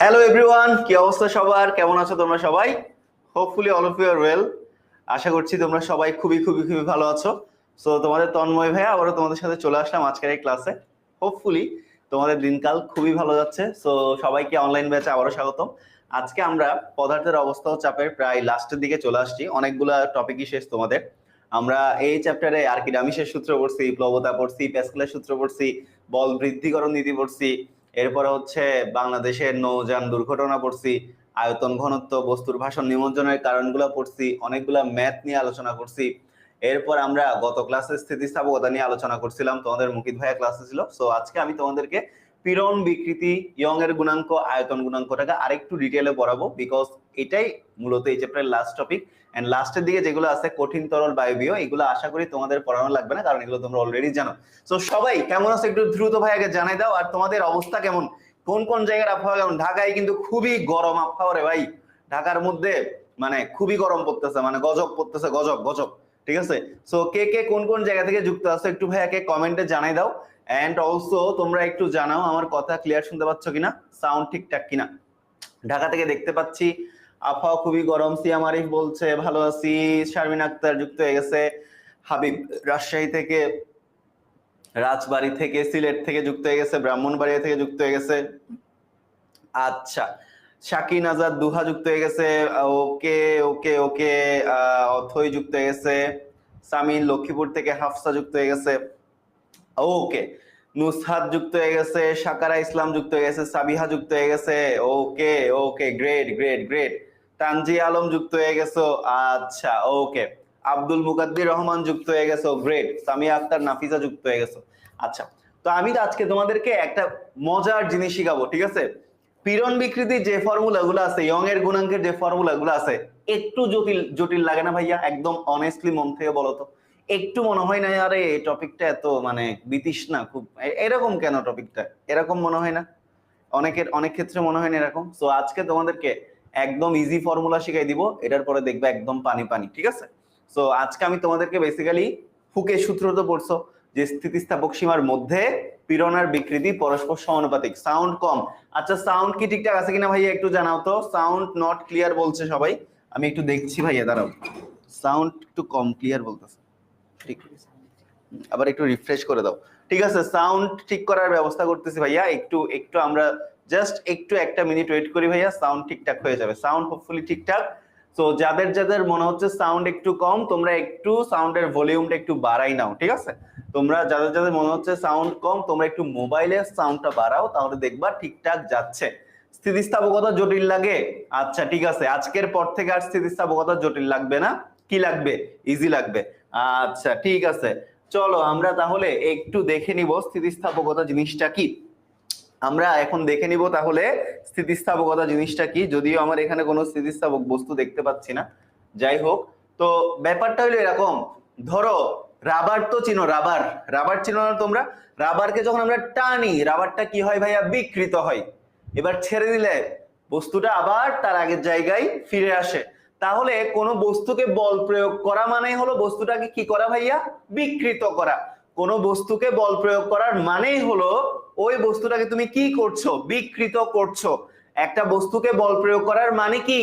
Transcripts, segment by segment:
Hello everyone, কি অবস্থা সবার? কেমন আছো তোমরা সবাই? Hopefully all of you are well. আশা করছি তোমরা সবাই খুবই খুবই খুবই ভালো আছো। সো তোমাদের তন্ময় ভাইয়া আবারও তোমাদের সাথে চলে আসলাম আজকের এই ক্লাসে। হোপফুলি তোমাদের দিনকাল খুবই ভালো যাচ্ছে। সো সবাইকে অনলাইন ব্যাচে আবারও স্বাগতম। আজকে আমরা পদার্থের অবস্থা ও চাপের প্রায় লাস্টের দিকে চলে আসছি। অনেকগুলা টপিকই শেষ তোমাদের। আমরা এই চ্যাপ্টারে আর্কিমিডিসের সূত্র পড়ছি, প্লবতা পড়ছি, প্যাসকেলের সূত্র পড়ছি, বল বৃদ্ধিকরণ নীতি পড়ছি, এরপরে হচ্ছে বাংলাদেশের নৌযান দুর্ঘটনা পড়ছি, আয়তন ঘনত্ব, বস্তুর ভাষণ নিমজ্জনের কারণগুলো পড়ছি, অনেকগুলা ম্যাথ নিয়ে আলোচনা করছি। এরপর আমরা গত ক্লাসে স্থিতিস্থাপকতা নিয়ে আলোচনা করছিলাম, তোমাদের মুকিত ভাইয়া ক্লাসে ছিল। সো আজকে আমি তোমাদেরকে পীড়ন, বিকৃতি, ইয়ং এর গুণাঙ্ক, আয়তন গুণাঙ্কটাকে আরেকটু ডিটেইলে পড়াবো, বিকজ এটাই মূলত এই চ্যাপ্টারের লাস্ট টপিক। এন্ড লাস্টের দিকে যেগুলো আছে কঠিন, তরল, বায়বীয়, এগুলো আশা করি তোমাদের পড়ানো লাগবে না, কারণ এগুলো তোমরা অলরেডি জানো। সো সবাই কেমন আছে একটু দ্রুত ভাই আগে জানাই দাও। আর তোমাদের অবস্থা কেমন, কোন কোন জায়গার আবহাওয়া কেমন? ঢাকায় কিন্তু খুবই গরম আবহাওয়া রে ভাই। ঢাকার মধ্যে মানে খুবই গরম পড়তেছে, মানে গজব পড়তেছে, গজব গজব। ঠিক আছে, সো কে কে কোন কোন জায়গা থেকে যুক্ত আছো একটু ভাইয়াকে কমেন্টে জানাই দাও। এন্ড অলসো তোমরা একটু জানাও আমার কথা ক্লিয়ার শুনতে পাচ্ছ কিনা, সাউন্ড ঠিকঠাক কিনা। ঢাকা থেকে দেখতে পাচ্ছি আবহাওয়া খুবই গরম। সিয়াম আরিফ বলছে ভালো আছি। শারমিন আক্তার যুক্ত হয়ে গেছে। হাবিব রাজশাহী থেকে, রাজবাড়ী থেকে, সিলেট থেকে যুক্ত হয়ে গেছে, ব্রাহ্মণবাড়িয়া থেকে যুক্ত হয়ে গেছে। আচ্ছা, শাকিন আজাদ দুহা যুক্ত হয়ে গেছে। ওকে ওকে ওকে, অথই যুক্ত হয়ে গেছে। সামিন লক্ষ্মীপুর থেকে, হাফসা যুক্ত হয়ে গেছে। ওকে, নুসহাত যুক্ত হয়ে গেছে, সাকারা ইসলাম যুক্ত হয়ে গেছে, সাবিহা যুক্ত হয়ে গেছে। ওকে ওকে, great great great. Tanzid Alam যুক্ত হয়ে গেছো। আচ্ছা ওকে, আব্দুল মুকাদ্দির রহমান যুক্ত হয়ে গেছো, গ্রেট। সামিয়া আক্তার, নাফিসা যুক্ত হয়ে গেছো। আচ্ছা, তো আমি আজকে তোমাদেরকে একটা মজার জিনিস শিখাবো, ঠিক আছে? পীড়ন বিকৃতির যে ফর্মুলা গুলো আছে, ইয়ং এর গুণাঙ্কের যে ফর্মুলা গুলো আছে, একটু জটিল জটিল লাগে না ভাইয়া? একদম অনেস্টলি মন থেকে বলো তো, একটু মনে হয় না আরে এই টপিকটা এত মানে বিতৃষ্ণা খুব, এরকম কেন টপিকটা এরকম মনে হয় না? অনেক ক্ষেত্রে মনে হয় না এরকম। সো আজকে তোমাদেরকে একদম ইজি ফর্মুলা শিখাই দিব, এটার পরে দেখবে একদম পানি পানি, ঠিক আছে? সো আজকে আমি তোমাদেরকে বেসিক্যালি হুকের সূত্র তো পড়ছো, যে স্থিতিস্থাপক সীমার মধ্যে পীড়ন আর বিকৃতি পরস্পর সমানুপাতিক। সাউন্ড কম। আচ্ছা, সাউন্ড কি ঠিকঠাক আছে কিনা ভাইয়া একটু জানাও তো। সাউন্ড নট ক্লিয়ার বলছে সবাই, আমি একটু দেখছি ভাইয়া, দাঁড়াও। সাউন্ড একটু কম ক্লিয়ার বলতেছে, ঠিক আছে, আবার একটু রিফ্রেশ করে দাও। ঠিক আছে, সাউন্ড ঠিক করার ব্যবস্থা করতেছি ভাইয়া, একটু একটু আমরা জাস্ট একটু একটা মিনিট ওয়েট করি ভাইয়া, সাউন্ড ঠিকঠাক হয়ে যাবে। সাউন্ড হোপফুলি ঠিকঠাক। তো যাদের যাদের মনে হচ্ছে সাউন্ড একটু কম, তোমরা একটু সাউন্ডের ভলিউমটা একটু বাড়াই নাও, ঠিক আছে? তোমরা যাদের যাদের মনে হচ্ছে সাউন্ড কম, তোমরা একটু মোবাইলের সাউন্ডটা বাড়াও, তাহলে দেখবা ঠিকঠাক যাচ্ছে। স্থিতিস্থাপকতা জটিল লাগে? আচ্ছা ঠিক আছে, আজকের পর থেকে আর স্থিতিস্থাপকতা জটিল লাগবে না। কি লাগবে? ইজি লাগবে। আচ্ছা ঠিক আছে, চলো আমরা তাহলে একটু দেখে নিব স্থিতিস্থাপকতা জিনিসটা কি। আমরা এখন দেখে নিব তাহলে স্থিতিস্থাপকতা জিনিসটা কি, যদিও আমার এখানে কোনো স্থিতিস্থাপক বস্তু দেখতে পাচ্ছি না। যাই হোক, তো ব্যাপারটা হলো এরকম, ধরো রাবার তো চিনো, রাবার, রাবার চিনো না তোমরা? রাবারকে যখন আমরা টানি, রাবারটা কি হয় ভাইয়া? বিকৃত হয়। এবার ছেড়ে দিলে বস্তুটা আবার তার আগের জায়গায় ফিরে আসে। তাহলে কোনো বস্তুকে বল প্রয়োগ করা মানে হলো বস্তুটাকে কি করা ভাইয়া? বিকৃত করা। কোনো বস্তুকে বল প্রয়োগ করার মানেই হলো ওই বস্তুটাকে তুমি কি করছো? বিকৃত করছো। একটা বস্তুকে বল প্রয়োগ করার মানে কি?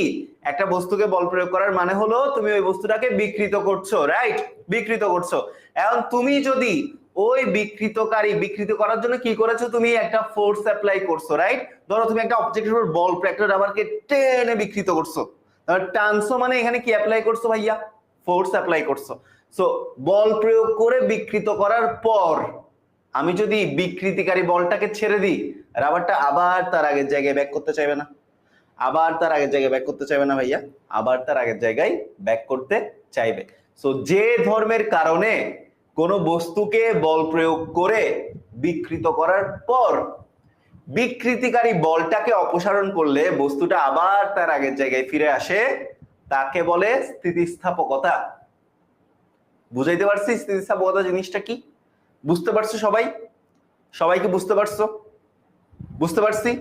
একটা বস্তুকে বল প্রয়োগ করার মানে হলো তুমি ওই বস্তুটাকে বিকৃত করছো, রাইট? বিকৃত করছো। এখন তুমি যদি ওই বিকৃত করার জন্য কি করেছো? তুমি একটা ফোর্স অ্যাপ্লাই করছো, রাইট? ধরো তুমি একটা অবজেক্টের উপর বল, একটা রাবারকে টেনে বিকৃত করছো। টানছো মানে এখানে কি অ্যাপ্লাই করছো ভাইয়া? ফোর্স অ্যাপ্লাই করছো। সো বল প্রয়োগ করে বিকৃত করার পর আমি যদি বিকৃতিকারী বলটাকে ছেড়ে দিই, রাবারটা আবার তার আগের জায়গায় ব্যাক করতে চাইবে না? আবার তার আগের জায়গায় ব্যাক করতে চাইবে না ভাইয়া? আবার তার আগের জায়গায় ব্যাক করতে চাইবে। সো যে ধর্মের কারণে কোন বস্তুকে বল প্রয়োগ করে বিকৃত করার পর বিকৃতিকারী বলটাকে অপসারণ করলে বস্তুটা আবার তার আগের জায়গায় ফিরে আসে, তাকে বলে স্থিতিস্থাপকতা। বুঝাইতে পারছি স্থিতিস্থাপকতা জিনিসটা কি? বুঝতে পারছো সবাই? সবাই কি বুঝতে পারছো? বুঝতে পারছি।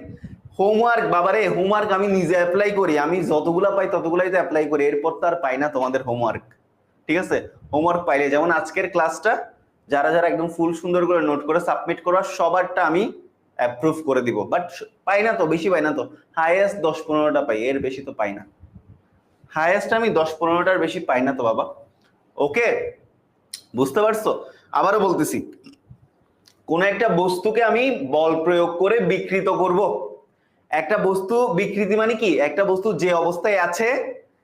হোমওয়ার্ক বাবারে, হোমওয়ার্ক আমি নিজে অ্যাপ্লাই করি, আমি যতগুলা পাই ততগুলাই তো অ্যাপ্লাই করি, এরপর তো আর পাই না তোমাদের হোমওয়ার্ক, ঠিক আছে? হোমওয়ার্ক পাইলে যেমন আজকের ক্লাসটা যারা যারা একদম ফুল সুন্দর করে নোট করে সাবমিট করা, সবারটা আমি অ্যাপ্রুভ করে দিব, বাট পাই না তো, বেশি পাই না তো, হাইয়েস্ট 10-15টা পাই, এর বেশি তো পাই না, হাইয়েস্ট আমি 10-15টার বেশি পাই না তো বাবা। ওকে, বুঝতে পারছো? আবারও বলতেছি, কোন একটা বস্তুকে আমি বল প্রয়োগ করে বিকৃত করব। একটা বস্তু বিকৃতি মানে কি, একটা বস্তু যে অবস্থায় আছে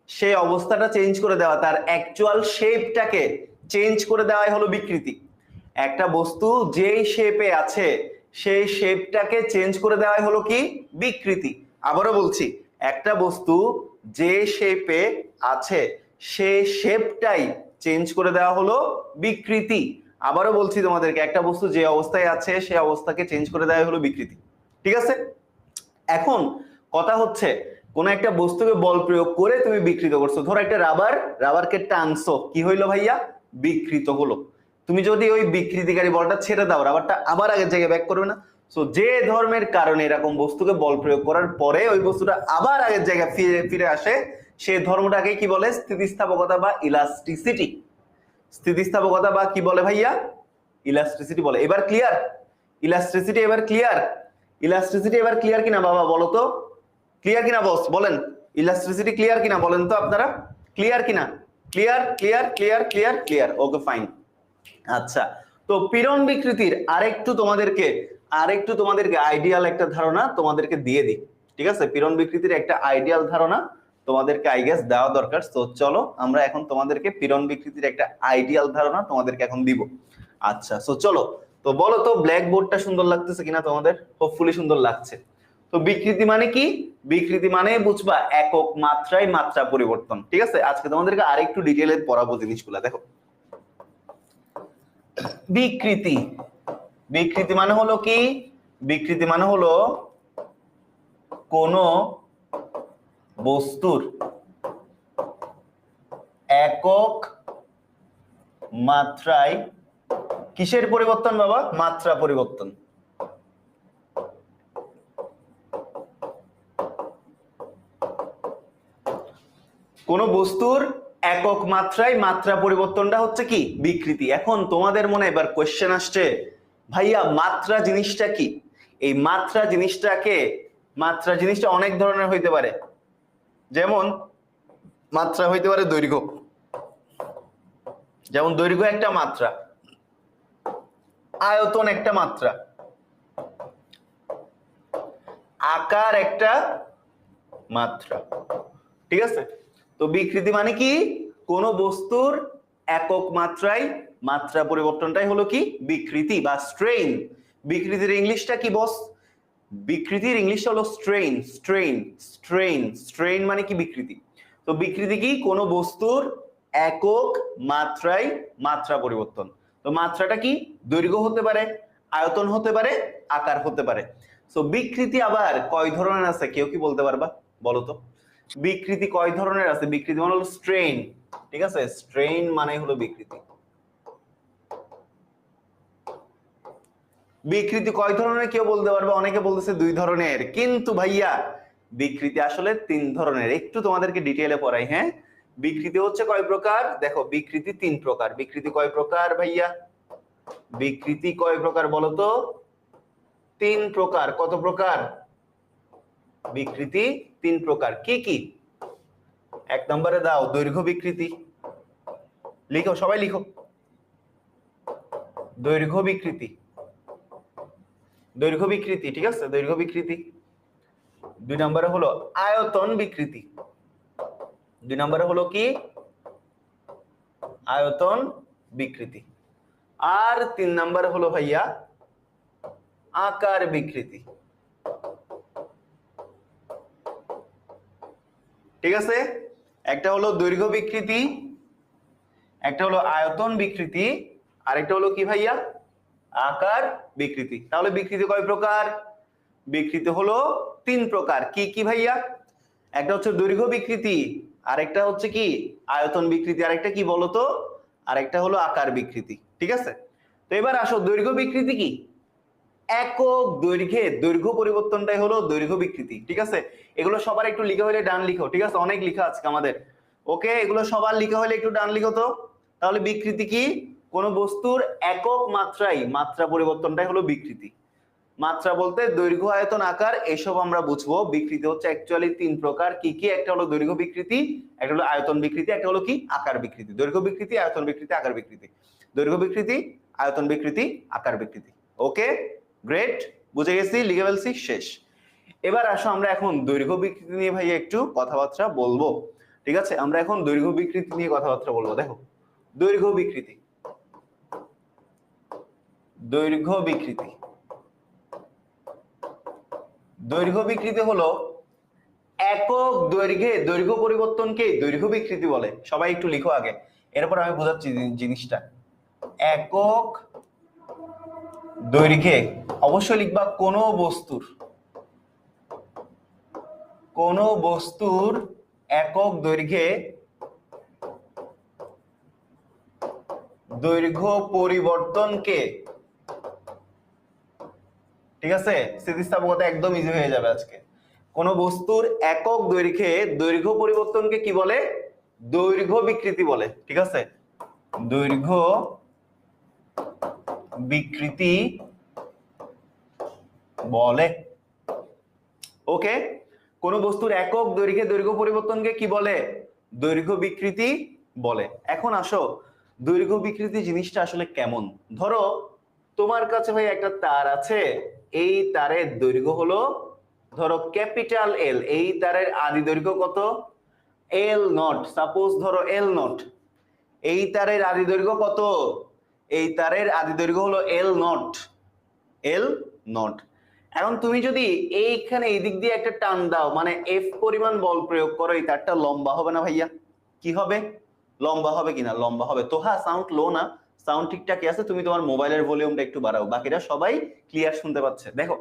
সেই অবস্থাটা চেঞ্জ করে দেওয়া, তার অ্যাকচুয়াল শেপটাকে চেঞ্জ করে দেওয়াই হলো বিকৃতি। একটা বস্তু যেই শেপে আছে সেই শেপটাকে চেঞ্জ করে দেওয়াই হলো কি, বিকৃতি। আবারও বলছি, একটা বস্তু যে শেপে আছে সেই শেপটাই চেঞ্জ করে দেওয়া হলো বিকৃতি। আবারও বলছি তোমাদেরকে, একটা বস্তু যে অবস্থায় আছে সেই অবস্থাকে চেঞ্জ করে দেওয়া হলো বিকৃতি। ঠিক আছে, এখন কথা হচ্ছে কোন একটা বস্তুকে বল প্রয়োগ করে তুমি বিকৃত করছো। ধরো একটা রাবারকে টানছো, কি হইলো ভাইয়া, বিকৃত হলো। তুমি যদি ওই বিকৃতিকারী বলটা ছেড়ে দাও, রাবারটা আবার আগের জায়গায় ব্যাক করবে না? সো যে ধর্মের কারণে এরকম বস্তুকে বল প্রয়োগ করার পরে ওই বস্তুটা আবার আগের জায়গায় ফিরে ফিরে আসে, সেই ধর্মটাকে কি বলে, স্থিতিস্থাপকতা বা ইলাস্টিসিটি। স্থিতিস্থাপকতা বা কি বলে ভাইয়া, ইলাস্টিসিটি বলে। এবার ক্লিয়ার? ইলাস্টিসিটি এবার ক্লিয়ার? ইলাস্টিসিটি এবার ক্লিয়ার কিনা বাবা, বলো তো, ক্লিয়ার কিনা বস, বলেন ইলাস্ট্রিসিটি ক্লিয়ার কিনা, বলেন তো আপনারা, ক্লিয়ার কিনা? Clear, clear, clear, clear, clear, okay fine. আচ্ছা, তো পীড়ন বিকৃতির আরেকটু তোমাদেরকে আইডিয়াল একটা ধারণা তোমাদেরকে দিয়ে দিই। ঠিক আছে, পীড়ন বিকৃতির একটা আইডিয়াল ধারণা তোমাদেরকে আই গেস দেওয়া দরকার। তো চলো আমরা এখন তোমাদেরকে পীড়ন বিকৃতির একটা আইডিয়াল ধারণা তোমাদেরকে এখন দিব। আচ্ছা, সো চলো, তো বলো তো ব্ল্যাক বোর্ডটা সুন্দর লাগতেছে কিনা তোমাদের? হোপফুলি সুন্দর লাগছে। তো বিকৃতি মানে কি? বিকৃতি মানে বুঝবা একক মাত্রায় মাত্রা পরিবর্তন। ঠিক আছে, আজকে তোমাদেরকে আরেকটু ডিটেইলে পড়াবো জিনিসগুলো। দেখো, বিকৃতি, বিকৃতি মানে হলো কি, বিকৃতি মানে হলো কোন বস্তুর একক মাত্রায় কিসের পরিবর্তন বাবা, মাত্রা পরিবর্তন। কোন বস্তুর একক মাত্রায় মাত্রা পরিবর্তনটা হচ্ছে কি, বিকৃতি। এখন তোমাদের মনে এবার কোশ্চেন আসছে, ভাইয়া মাত্রা জিনিসটা কি? এই মাত্রা জিনিসটা অনেক ধরনের হইতে পারে। যেমন মাত্রা হইতে পারে দৈর্ঘ্য, যেমন দৈর্ঘ্য একটা মাত্রা, আয়তন একটা মাত্রা, আকার একটা মাত্রা। ঠিক আছে, তো বিকৃতি মানে কি, কোন বস্তুর একক মাত্রায় মাত্রা পরিবর্তনটাই হলো কি, বিকৃতি বা স্ট্রেইন। বিকৃতির ইংলিশটা কি বস? বিকৃতির ইংলিশটা হলো স্ট্রেইন। স্ট্রেইন, স্ট্রেইন, স্ট্রেইন মানে কি, বিকৃতি। তো বিকৃতি কি, কোন বস্তুর একক মাত্রায় মাত্রা পরিবর্তন। তো মাত্রাটা কি, দৈর্ঘ্য হতে পারে, আয়তন হতে পারে, আকার হতে পারে। তো বিকৃতি আবার কয় ধরনের আছে, কেউ কি বলতে পারবা, বলো তো? বিকৃতি কয় ধরনের আছে? বিকৃতি মানে হলো স্ট্রেইন। ঠিক আছে, স্ট্রেইন মানে হলো বিকৃতি। বিকৃতি কয় ধরনের কেউ বলতে পারবে? অনেকে বলতেছে 2 ধরনের, কিন্তু ভাইয়া বিকৃতি আসলে 3 ধরনের। একটু তোমাদেরকে ডিটেইলে পড়াই। হ্যাঁ, বিকৃতি হচ্ছে কয় প্রকার? দেখো, বিকৃতি 3 প্রকার। বিকৃতি কয় প্রকার ভাইয়া? বিকৃতি কয় প্রকার বলো তো? 3 প্রকার। কত প্রকার? বিকৃতি 3 প্রকার। কি কি? 1 নম্বরে দাও, দৈর্ঘ্য বিকৃতি। লিখো, সবাই লিখো, দৈর্ঘ্য বিকৃতি। দৈর্ঘ্য বিকৃতি, ঠিক আছে, দৈর্ঘ্য বিকৃতি। 2 নম্বরে হলো আয়তন বিকৃতি। 2 নম্বরে হলো কি, আয়তন বিকৃতি। আর 3 নম্বরে হলো ভাইয়া আকার বিকৃতি। ঠিক আছে, একটা হলো দৈর্ঘ্য বিকৃতি, একটা হলো আয়তন বিকৃতি, আর একটা হলো কি ভাইয়া, আকার বিকৃতি। তাহলে বিকৃতি কয় প্রকার? বিকৃতি হলো 3 প্রকার। কি কি ভাইয়া? একটা হচ্ছে দৈর্ঘ্য বিকৃতি, আরেকটা হচ্ছে কি আয়তন বিকৃতি, আরেকটা কি বলতো, আরেকটা হলো আকার বিকৃতি। ঠিক আছে, তো এবার আসো, দৈর্ঘ্য বিকৃতি কি? একক দৈর্ঘ্যে দৈর্ঘ্য পরিবর্তনটাই হলো দৈর্ঘ্য বিকৃতি। ঠিক আছে, এগুলো সবার একটু লিখা হলে ডান লিখো। ঠিক আছে, অনেক লিখা আজকে আমাদের। ওকে, এগুলো সবার লিখা হলে একটু ডান লিখো তো। তাহলে বিকৃতি কি? কোন বস্তুর একক মাত্রায় মাত্রা পরিবর্তনটাই হলো বিকৃতি। মাত্রা বলতে দৈর্ঘ্য, আয়তন, আকার এসব আমরা বুঝবো। বিকৃতি হচ্ছে অ্যাকচুয়ালি তিন প্রকার। কি কি? একটা হলো দৈর্ঘ্য বিকৃতি, একটা হলো আয়তন বিকৃতি, একটা হলো কি আকার বিকৃতি। দৈর্ঘ্য বিকৃতি, আয়তন বিকৃতি, আকার বিকৃতি। দৈর্ঘ্য বিকৃতি, আয়তন বিকৃতি, আকার বিকৃতি। ওকে, গ্রেট, বুঝে গেছি, লিখে ফেলছি, শেষ। এবার আসো আমরা এখন দৈর্ঘ্য বিকৃতি নিয়ে ভাইয়া একটু কথাবার্তা বলবো। ঠিক আছে, আমরা এখন দৈর্ঘ্য বিকৃতি নিয়ে কথাবার্তা বলবো। দেখো, দৈর্ঘ্য বিকৃতি, দৈর্ঘ্য বিকৃতি, দৈর্ঘ্য বিকৃতি হলো একক দৈর্ঘ্যে দৈর্ঘ্য পরিবর্তনকে দৈর্ঘ্য বিকৃতি বলে। সবাই একটু লিখো আগে, এরপর আমি বোঝাচ্ছি জিনিসটা। একক দৈর্ঘ্যে, অবশ্যই লিখবা কোন বস্তুর, কোন বস্তুর একক দৈর্ঘ্যে দৈর্ঘ্য পরিবর্তনকে, ঠিক আছে, স্থিতিস্থাপকতা একদম ইজি হয়ে যাবে আজকে। কোন বস্তুর একক দৈর্ঘ্যে দৈর্ঘ্য পরিবর্তনকে কি বলে? দৈর্ঘ্য বিকৃতি বলে। ঠিক আছে, দৈর্ঘ্য বিকৃতি বলে। ওকে, কোন বস্তুর একক দৈর্ঘ্যে দৈর্ঘ্য পরিবর্তনকে কি বলে? দৈর্ঘ্য বিকৃতি বলে। এখন আসো, দৈর্ঘ্য বিকৃতি জিনিসটা আসলে কেমন। ধরো তোমার কাছে ভাই একটা তার আছে, এই তারের দৈর্ঘ্য হলো ধরো ক্যাপিটাল এল। এই তারের আদি দৈর্ঘ্য কত? L not. সাপোজ ধরো এল নট। এই তারের আদি দৈর্ঘ্য কত? এই তারের আদি দৈর্ঘ্য হলো এল নট, এল নট। এখন তুমি যদি এইখানে এই দিক দিয়ে একটা টান দাও, মানে এফ পরিমাণ বল প্রয়োগ করো, এই তারটা লম্বা হবে না ভাইয়া? কি হবে? লম্বা হবে কিনা? লম্বা হবে। তো হ্যাঁ, সাউন্ড লো না, সাউন্ড ঠিকঠাকই আছে। তুমি তোমার মোবাইলের ভলিউমটা একটু বাড়াও, বাকিরা সবাই ক্লিয়ার শুনতে পাচ্ছে। দেখো,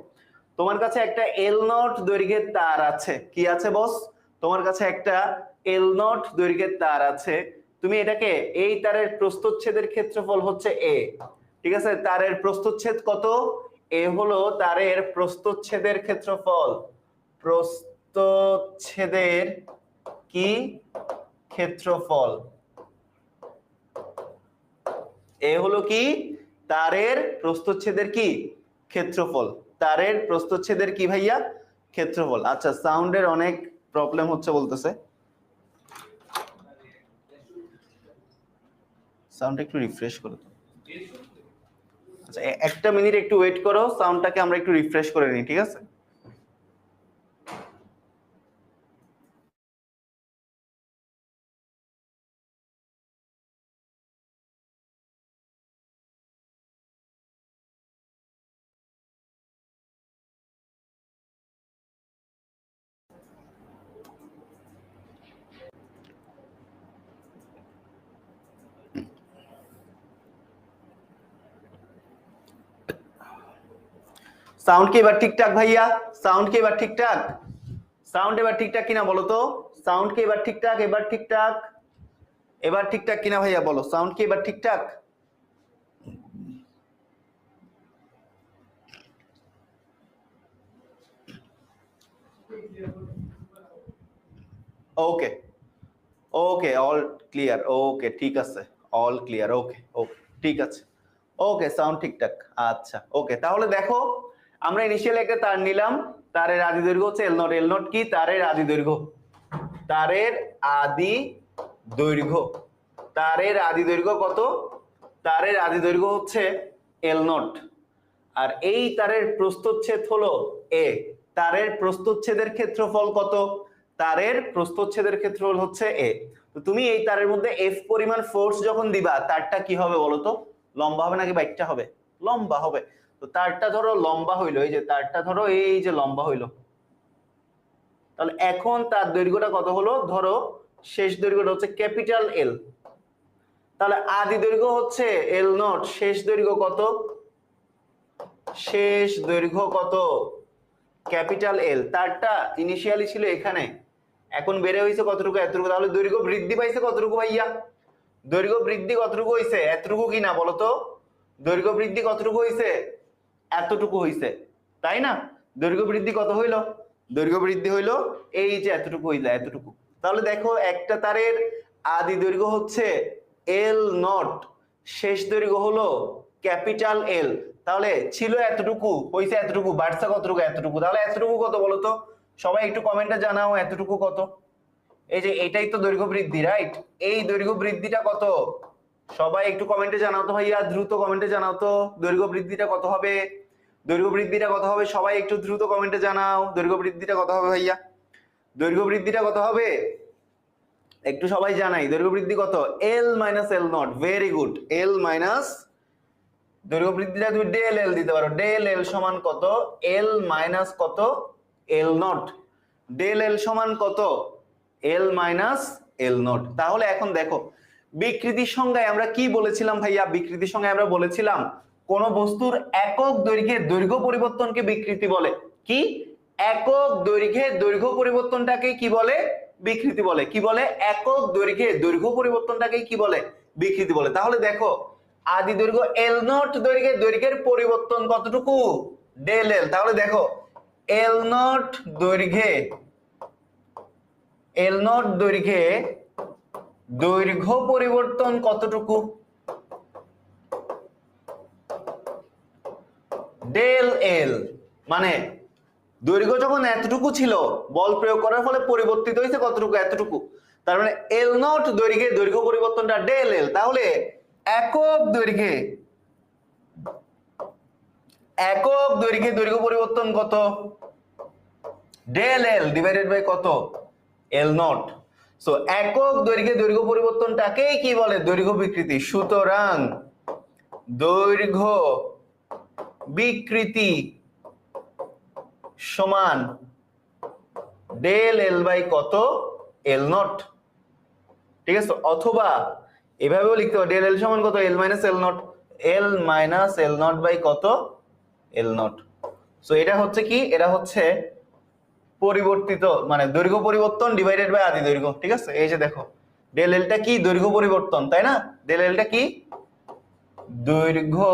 তোমার কাছে একটা এল নট দৈর্ঘ্যের তার আছে। কি আছে বস? তোমার কাছে একটা এল নট দৈর্ঘ্যের তার আছে। তুমি এটাকে, এই তারের প্রস্থচ্ছেদের ক্ষেত্রফল হচ্ছে এ। ঠিক আছে, তারের প্রস্থচ্ছেদ কত? এ হলো তারের প্রস্থচ্ছেদের ক্ষেত্রফল। প্রস্থচ্ছেদের কি ক্ষেত্রফল? এ হলো কি? তারের প্রস্থচ্ছেদের কি ক্ষেত্রফল। তারের প্রস্থচ্ছেদের কি ভাইয়া? ক্ষেত্রফল। আচ্ছা, সাউন্ডের অনেক প্রবলেম হচ্ছে বলতেছে, সাউন্ডটা একটু রিফ্রেশ করো তো। আচ্ছা, একটা মিনিট একটু ওয়েট করো, সাউন্ডটাকে আমরা একটু রিফ্রেশ করে নিই, ঠিক আছে? সাউন্ড কি এবার ঠিকঠাক ভাইয়া? সাউন্ড কি এবার ঠিকঠাক? সাউন্ড এবার ঠিকঠাক কিনা বলো তো? সাউন্ড কি এবার ঠিকঠাক? এবার ঠিকঠাক? এবার ঠিকঠাক কিনা ভাইয়া বলো? সাউন্ড কি এবার ঠিকঠাক? ওকে, ওকে, অল ক্লিয়ার। ওকে, ঠিক আছে, অল ক্লিয়ার। ওকে, ওকে, ঠিক আছে। ওকে, সাউন্ড ঠিকঠাক। আচ্ছা, ওকে, তাহলে দেখো, আমরা ইনিশিয়ালি একটা তার নিলাম, তারের আদি দৈর্ঘ্য হচ্ছে এল নট। এল নট কি? তারের আদি দৈর্ঘ্য। তারের আদি দৈর্ঘ্য, তারের আদি দৈর্ঘ্য কত? তারের আদি দৈর্ঘ্য হচ্ছে এল নট। আর এই তারের প্রস্থচ্ছেদ হলো এ। তারের প্রস্থচ্ছেদের ক্ষেত্রফল কত? তারের প্রস্থচ্ছেদের ক্ষেত্রফল হচ্ছে এ। তো তুমি এই তারের মধ্যে এফ পরিমাণ ফোর্স যখন দিবা, তারটা কি হবে বলতো? লম্বা হবে নাকি বাইকটা হবে? লম্বা হবে। তো তারটা ধরো লম্বা হইলো, এই যে তারটা ধরো এই যে লম্বা হইলো, তাহলে এখন তার দৈর্ঘ্যটা কত হলো? ধরো শেষ দৈর্ঘ্যটা হচ্ছে ক্যাপিটাল এল। তাহলে আদি দৈর্ঘ্য হচ্ছে এল নট, শেষ দৈর্ঘ্য কত? শেষ দৈর্ঘ্য কত? ক্যাপিটাল এল। তারটা ইনিশিয়ালি ছিল এখানে, এখন বেড়ে হয়েছে কতটুকু? এতটুকু। তাহলে দৈর্ঘ্য বৃদ্ধি পাইছে কতটুকু ভাইয়া? দৈর্ঘ্য বৃদ্ধি কতটুকু হয়েছে? এতটুকু কিনা বলতো? দৈর্ঘ্য বৃদ্ধি কতটুকু হয়েছে? এতটুকু হয়েছে, তাই না? দৈর্ঘ্য বৃদ্ধি কত হইলো? দৈর্ঘ্য বৃদ্ধি হইলো এই যে এতটুকু হইলো, এতটুকু। তাহলে দেখো, একটা তারের আদি দৈর্ঘ্য হচ্ছে এল নট, শেষ দৈর্ঘ্য হলো ক্যাপিটাল এল। তাহলে ছিল এতটুকু, হইছে এতটুকু, বাড়ছে কতটুকু? এতটুকু। তাহলে এতটুকু কত বলো তো? সবাই একটু কমেন্টে জানাও এতটুকু কত। এই যে এটাই তো দৈর্ঘ্য বৃদ্ধি, রাইট? এই দৈর্ঘ্য বৃদ্ধিটা কত? সবাই একটু কমেন্টে জানাও তো ভাইয়া, দ্রুত কমেন্টে জানাও তো দৈর্ঘ্য বৃদ্ধিটা কত হবে? দৈর্ঘ্য বৃদ্ধিটা কত হবে? সবাই একটু দ্রুত কমেন্টে জানাও দৈর্ঘ্য বৃদ্ধিটা কত হবে ভাইয়া? দৈর্ঘ্য বৃদ্ধিটা কত হবে? একটু সবাই জানাই দৈর্ঘ্য বৃদ্ধি কত? L minus L nought. Very good. L minus, দৈর্ঘ্য বৃদ্ধিটা তুমি ডেল এল দিতে পারো। ডেল এল সমান কত? এল মাইনাস কত? L not. ডেল এল সমান কত? L minus L not. তাহলে এখন দেখো বিকৃতির সংজ্ঞায় আমরা কি বলেছিলাম ভাইয়া? বিকৃতির সংজ্ঞায় আমরা বলেছিলাম কোন বস্তুর একক দৈর্ঘ্যের দৈর্ঘ্য পরিবর্তনকে বিকৃতি বলে। কি? একক দৈর্ঘ্যের দৈর্ঘ্য পরিবর্তনটাকে কি বলে? বিকৃতি বলে। কি বলে? একক দৈর্ঘ্যের দৈর্ঘ্য পরিবর্তনটাকে কি বলে? বিকৃতি বলে। তাহলে দেখো আদি দৈর্ঘ্য এল নট দৈর্ঘ্যের দৈর্ঘ্যের পরিবর্তন কতটুকু? Del L. তাহলে দেখো এল নট দৈর্ঘ্যে, এল নট দৈর্ঘ্যে দৈর্ঘ্য পরিবর্তন কতটুকু? Del L. মানে দৈর্ঘ্য যখন এতটুকু ছিল, বল প্রয়োগ করার ফলে পরিবর্তিত হয়েছে কতটুকু? এতটুকু। তার মানে এল নট দৈর্ঘ্যে দৈর্ঘ্য পরিবর্তনটা ডেল এল। তাহলে একক দৈর্ঘ্যে, একক দৈর্ঘ্যে দৈর্ঘ্য পরিবর্তন কত? ডেল এল ডিভাইডেড বাই কত? L naught. সো একক দৈর্ঘ্যে দৈর্ঘ্য পরিবর্তনটাকেই কি বলে? দৈর্ঘ্য বিকৃতি। সুতরাং দৈর্ঘ্য বিকৃতি সমান ডেল এল বাই কত? L not. ঠিক আছে? অথবা এভাবেও লিখতে পারো ডেল এল সমান কত? L minus L nought. L minus L nought by কত? L naught. সো এটা হচ্ছে কি? এটা হচ্ছে পরিবর্তিত মানে দৈর্ঘ্য পরিবর্তন ডিভাইডেড বাই আদি দৈর্ঘ্য। ঠিক আছে? এই যে দেখো ডেল এলটা কি? দৈর্ঘ্য পরিবর্তন, তাই না? ডেল এলটা কি? দৈর্ঘ্য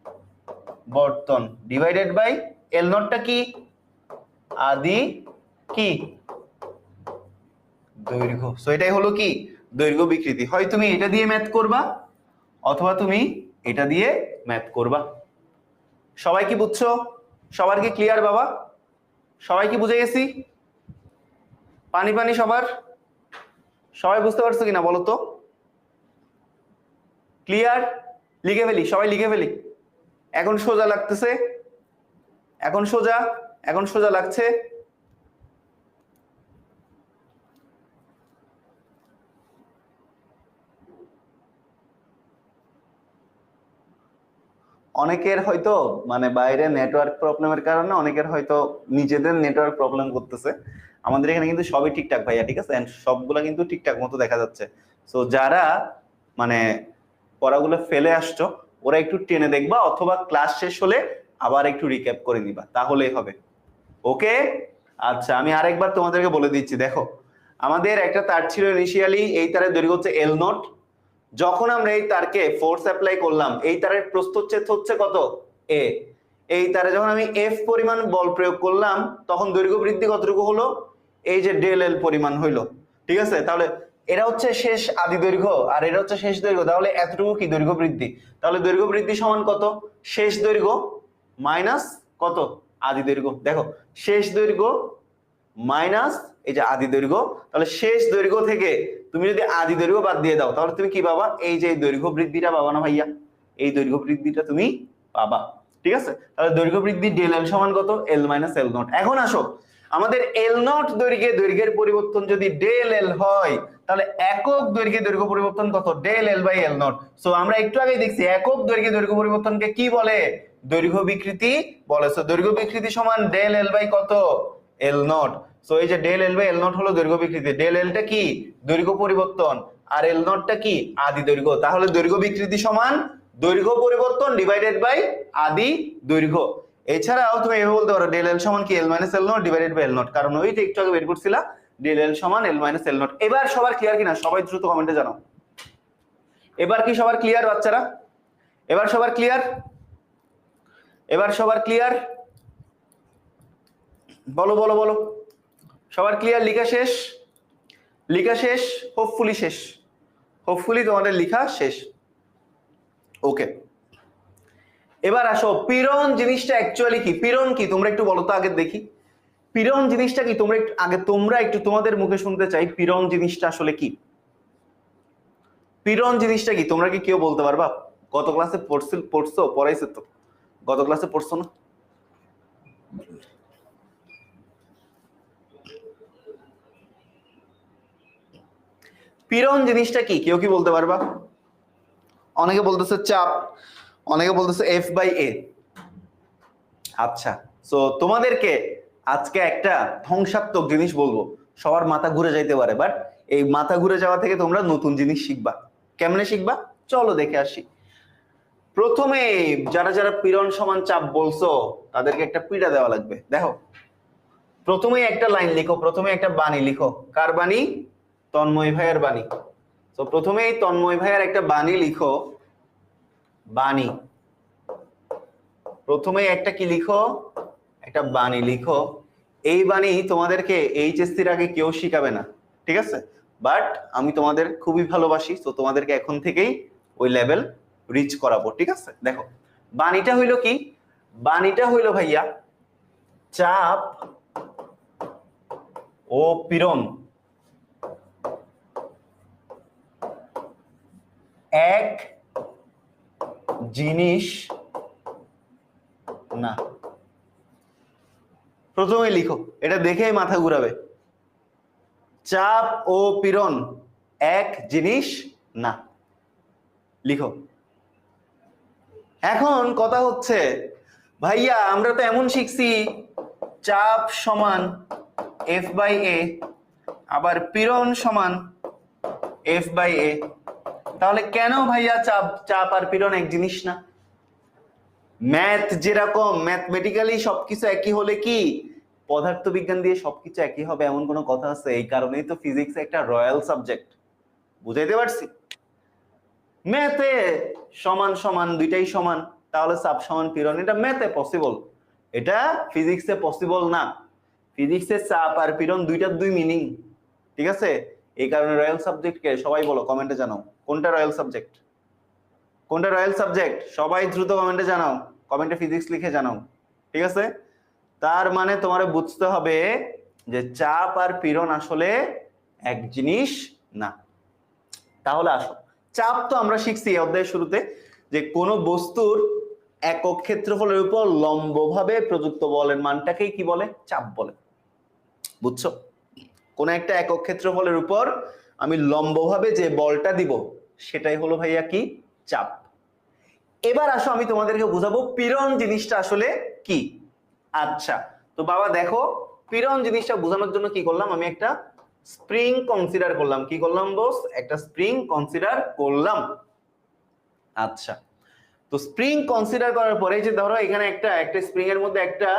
পরিবর্তন ডিভাইডেড বাই এল নটটা কি? আদি কি? দৈর্ঘ্য। সো এটাই হলো কি? দৈর্ঘ্য বিকৃতি। হয় তুমি এটা দিয়ে ম্যাথ করবা অথবা তুমি এটা দিয়ে ম্যাথ করবা। সবাই কি বুঝছো? সবার কি ক্লিয়ার বাবা? সবাই কি বুঝে গেছি? পানি পানি সবার? সবাই বুঝতে পারছো কিনা বলো তো? ক্লিয়ার? লিখে ফেলি, সবাই লিখে ফেলি। এখন সোজা লাগতেছে? এখন সোজা? এখন সোজা লাগছে? অনেকের হয়তো মানে বাইরে নেটওয়ার্ক প্রবলেমের কারণে অনেকের হয়তো নিজেদের নেটওয়ার্ক প্রবলেম করতেছে। আমাদের এখানে কিন্তু সবই ঠিকঠাক ভাইয়া, ঠিক আছে? এন্ড সবগুলা কিন্তু ঠিকঠাক মতো দেখা যাচ্ছে। সো যারা মানে পড়াগুলো ফেলে আসছো ওরা একটু টেনে দেখবা অথবা ক্লাস শেষ হলে আবার একটু রিক্যাপ করে নিবা, তাহলেই হবে। ওকে? আচ্ছা আমি আরেকবার তোমাদেরকে বলে দিচ্ছি। দেখো আমাদের একটা তার ছিল ইনিশিয়ালি, এই তারের দৈর্ঘ্য হচ্ছে এল নট। যখন আমরা এই তারকে ফোর্স অ্যাপ্লাই করলাম, এই তারের প্রস্থচ্ছেদ হচ্ছে কত? এ। এই তারে যখন আমি এফ পরিমাণ বল প্রয়োগ করলাম তখন দৈর্ঘ্য বৃদ্ধি কতটুকু হলো? এই যে ডেল এল পরিমাণ হইলো। ঠিক আছে? তাহলে এটা হচ্ছে শেষ আদি দৈর্ঘ্য আর এটা হচ্ছে শেষ দৈর্ঘ্য। তাহলে এতটুকু কি? দৈর্ঘ্য বৃদ্ধি। তাহলে দৈর্ঘ্য বৃদ্ধি সমান কত? শেষ দৈর্ঘ্য মাইনাস কত? আদি দৈর্ঘ্য। দেখো শেষ দৈর্ঘ্য মাইনাস এই যে আদি দৈর্ঘ্য। তাহলে শেষ দৈর্ঘ্য থেকে তুমি যদি আদি দৈর্ঘ্য বাদ দিয়ে দাও তাহলে তুমি কি পাবা? এই যে দৈর্ঘ্য বৃদ্ধিটা পাবা না ভাইয়া? এই দৈর্ঘ্য বৃদ্ধিটা তুমি পাবা। ঠিক আছে? তাহলে দৈর্ঘ্য বৃদ্ধি ডেল এল সমান কত? L minus L not. এখন আসো আমাদের এল নট দৈর্ঘ্যে দৈর্ঘ্যের পরিবর্তন যদি ডেল এল হয় তাহলে একক দৈর্ঘ্যে দৈর্ঘ্য পরিবর্তন কত? Del L by L naught. So আমরা একটু আগে দেখছি একক দৈর্ঘ্যে দৈর্ঘ্য পরিবর্তনকে কি বলে? দৈর্ঘ্য বিকৃতি বলে। সো দৈর্ঘ্য বিকৃতি সমান ডেল এল বাই কত? L naught. সো এই যে del L by L naught হলো দৈর্ঘ্য বিকৃতি। ডেল এলটা কি? দৈর্ঘ্য পরিবর্তন আর এল নটটা কি? আদি দৈর্ঘ্য। তাহলে দৈর্ঘ্য বিকৃতি সমান দৈর্ঘ্য পরিবর্তন ডিভাইডেড বাই আদি দৈর্ঘ্য। এছাড়াও তুমি এভাবে বলতে পারো ডেল এল সমান কি? L minus L nought divided by L nought, কারণ ওইটা একটু আগে বের করছিলা ডেল এল সমান এল মাইনাস এল নট। এবার সবার ক্লিয়ার কিনা? সবাই দ্রুত কমেন্টে জানাও। এবার কি সবার ক্লিয়ার বাচ্চারা? এবার সবার ক্লিয়ার? এবার সবার ক্লিয়ার? বলো বলো বলো। সবার ক্লিয়ার? লিখা শেষ? লিখা শেষ? হোপফুলি শেষ। হোপফুলি তোমাদের লেখা শেষ। ওকে, এবার আসো পীড়ন জিনিসটা অ্যাকচুয়ালি কি? পীড়ন কি তোমরা একটু বলো তো আগে দেখি। পীড়ন জিনিসটা কি তোমরা একটু তোমাদের মুখে শুনতে চাই। পীড়ন জিনিসটা আসলে কি? পীড়ন জিনিসটা কি তোমরা কি কেউ বলতে পারবা? গত ক্লাসে পড়াইছে তো, গত ক্লাসে পড়ছো না? পীড়ন জিনিসটা কি কেউ কি বলতে পারবা? অনেকে বলতেছে চাপ, অনেকে বলতেছে F/A। আচ্ছা, সো তোমাদেরকে আজকে একটা ধ্বংসাত্মক জিনিস বলবো, সবার মাথা ঘুরে যাইতে পারে, বাট এই মাথা ঘুরে যাওয়া থেকে তোমরা নতুন জিনিস শিখবা। কেমনে শিখবা চলো দেখে আসি। প্রথমে যারা যারা পীড়ন সমান চাপ বলছো তাদেরকে একটা পিড়া দেওয়া লাগবে। দেখো, প্রথমে একটা লাইন লিখো, প্রথমে একটা বাণী লিখো। কার বাণী? তন্ময় ভাইয়ের বাণী। তো প্রথমেই তন্ময় ভাইয়ের একটা বাণী লিখো। বাণী, প্রথমে একটা কি লিখো? একটা বাণী লিখো। এই বাণী তোমাদেরকে এইচএসসির আগে কেউ শিখাবে না, ঠিক আছে? বাট আমি তোমাদের খুবই ভালোবাসি, তো তোমাদেরকে এখন থেকেই ওই লেভেল রিচ করাবো, ঠিক আছে? দেখো, বাণীটা হইলো কি? বাণীটা হইলো ভাইয়া, চাপ ও পীড়ন এক জিনিস না। প্রথমে লিখো, এটা দেখেই মাথা ঘুরাবে। চাপ ও পীড়ন এক জিনিস না, লিখো। এখন কথা হচ্ছে ভাইয়া আমরা তো এমন শিখছি চাপ সমান F/A, আবার পীড়ন সমান F/A। তাহলে কেন ভাইয়া চাপ আর পীড়ন এক জিনিস না? ম্যাথ যেরকম ম্যাথমেটিক্যালি সবকিছু একই হলে কি পদার্থবিজ্ঞান দিয়ে সবকিছু একই হবে এমন কোনো কথা আছে? এই কারণেই তো ফিজিক্স একটা রয়্যাল সাবজেক্ট। বুঝাইতে পারছি? ম্যাথে সমান সমান দুইটাই সমান, তাহলে চাপ সমান পীড়ন, এটা ম্যাথে পসিবল, এটা ফিজিক্সে পসিবল না। ফিজিক্সে চাপ আর পীড়ন দুইটার দুই মিনিং, ঠিক আছে? এই কারণে রয়্যাল সাবজেক্ট কে? সবাই বলো, কমেন্টে জানাও কোনটা রয়্যাল সাবজেক্ট, কোনটা রয়্যাল সাবজেক্ট। সবাই দ্রুত কমেন্টে জানাও, কমেন্টে ফিজিক্স লিখে জানাও, ঠিক আছে? তার মানে তোমার বুঝতে হবে যে চাপ আর পীড়ন আসলে এক জিনিস না। তাহলে আসো, চাপ তো আমরা শিখছি এই অধ্যায়ের শুরুতে যে কোন বস্তুর একক ক্ষেত্রফলের উপর লম্বভাবে প্রযুক্ত বলের মানটাকেই কি বলে? চাপ বলে। বুঝছো? কোন একটা একক ক্ষেত্রফলের উপর আমি লম্বভাবে যে বলটা দিব সেটাই হলো ভাইয়া কি? চাপ। এবার আসো আমি তোমাদেরকে বুঝাবো পীড়ন জিনিসটা আসলে কি। আচ্ছা, তো বাবা দেখো, পীড়ন জিনিসটা বোঝানোর জন্য কি করলাম, আমি একটা স্প্রিং কনসিডার করলাম। কি করলাম বস? একটা স্প্রিং কনসিডার করলাম। আচ্ছা, তো স্প্রিং কনসিডার করার পরে যে ধরো এখানে একটা স্প্রিং এর মধ্যে একটা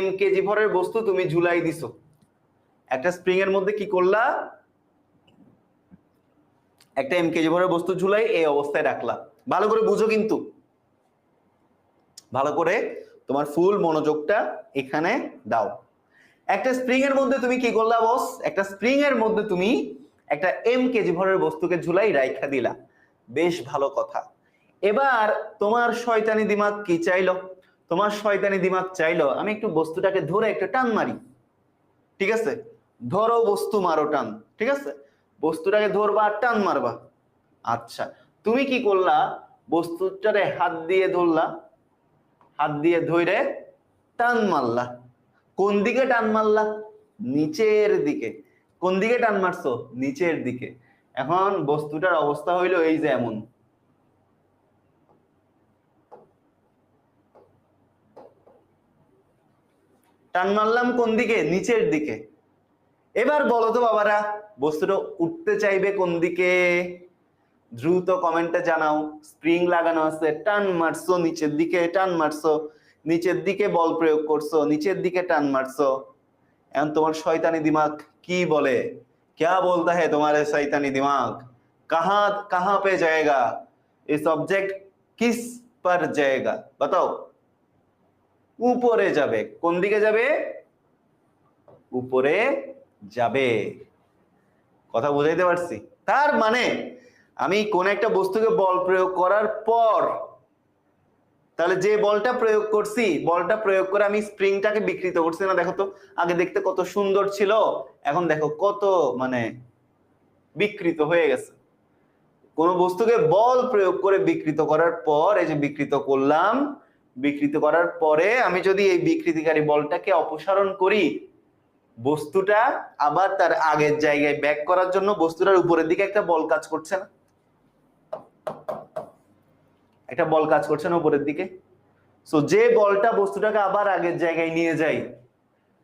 mkg ভরের বস্তু তুমি ঝুলাই দিছো। একটা স্প্রিং এর মধ্যে কি করলা? একটা mkg ভরের বস্তু ঝুলাই এই অবস্থায় রাখলা। ভালো করে বুঝো কিন্তু, ভালো করে তোমার ফুল মনোযোগটা এখানে দাও। একটা স্প্রিং এর মধ্যে তুমি কি করলা বস? একটা স্প্রিং এর মধ্যে তুমি একটা mkg ভরের বস্তুকে ঝুলাই রাইখা দিলা। বেশ ভালো কথা। এবার তোমার শয়তানি দিমাগ কি চাইলো? তোমার শয়তানি দিমাগ চাইলো আমি একটু বস্তুটাকে ধরে একটা টান মারি, ঠিক আছে? ধরো বস্তু মারো টান, ঠিক আছে? বস্তুটাকে ধরবা আর টান মারবা। আচ্ছা, তুমি কি করলা? বস্তুটারে হাত দিয়ে ধরলা, হাত দিয়ে ধরে টান মারলা। কোন দিকে টান মারলা? নিচের দিকে। কোন দিকে টান মারছো? নিচের দিকে। এখন বস্তুটার অবস্থা হইলো এই যে এমন। টান মারলাম কোন দিকে? নিচের দিকে। এবার বলো তো বাবারা, বস্তুটা উঠতে চাইবে কোন দিকে? দ্রুত কমেন্টে জানাও। স্প্রিং লাগানো আছে, টান মারছো নিচের দিকে, টান মারছো নিচের দিকে, বল প্রয়োগ করছো নিচের দিকে, টান মারছো। এখন তোমার শয়তানি দিমাগ কি বলে? क्या बोलता है तुम्हारे शैतानी दिमाग? कहां कहां पे जाएगा इस ऑब्जेक्ट? किस पर जाएगा बताओ? উপরে যাবে। কোন দিকে যাবে? উপরে যাবে। কথা বুঝাইতে পারছি? তার মানে আমি কোন একটা বস্তুকে বল প্রয়োগ করার পর, তাহলে যে বলটা প্রয়োগ করছি, বলটা প্রয়োগ করে আমি স্প্রিংটাকে বিকৃত করছি না, দেখো তো আগে দেখতে কত সুন্দর ছিল, এখন দেখো কত মানে বিকৃত হয়ে গেছে। কোন বস্তুকে বল প্রয়োগ করে বিকৃত করার পর, এই যে বিকৃত করলাম, বিকৃত করার পরে আমি যদি এই বিকৃতিকারী বলটাকে অপসারণ করি, বস্তুটা আবার তার আগের জায়গায় ব্যাক করার জন্য বস্তুটার উপরের দিকে একটা বল কাজ করছে না, একটা বল কাজ করছে না উপরের দিকে। সো যে বলটা বস্তুটাকে আবার আগের জায়গায় নিয়ে যায়,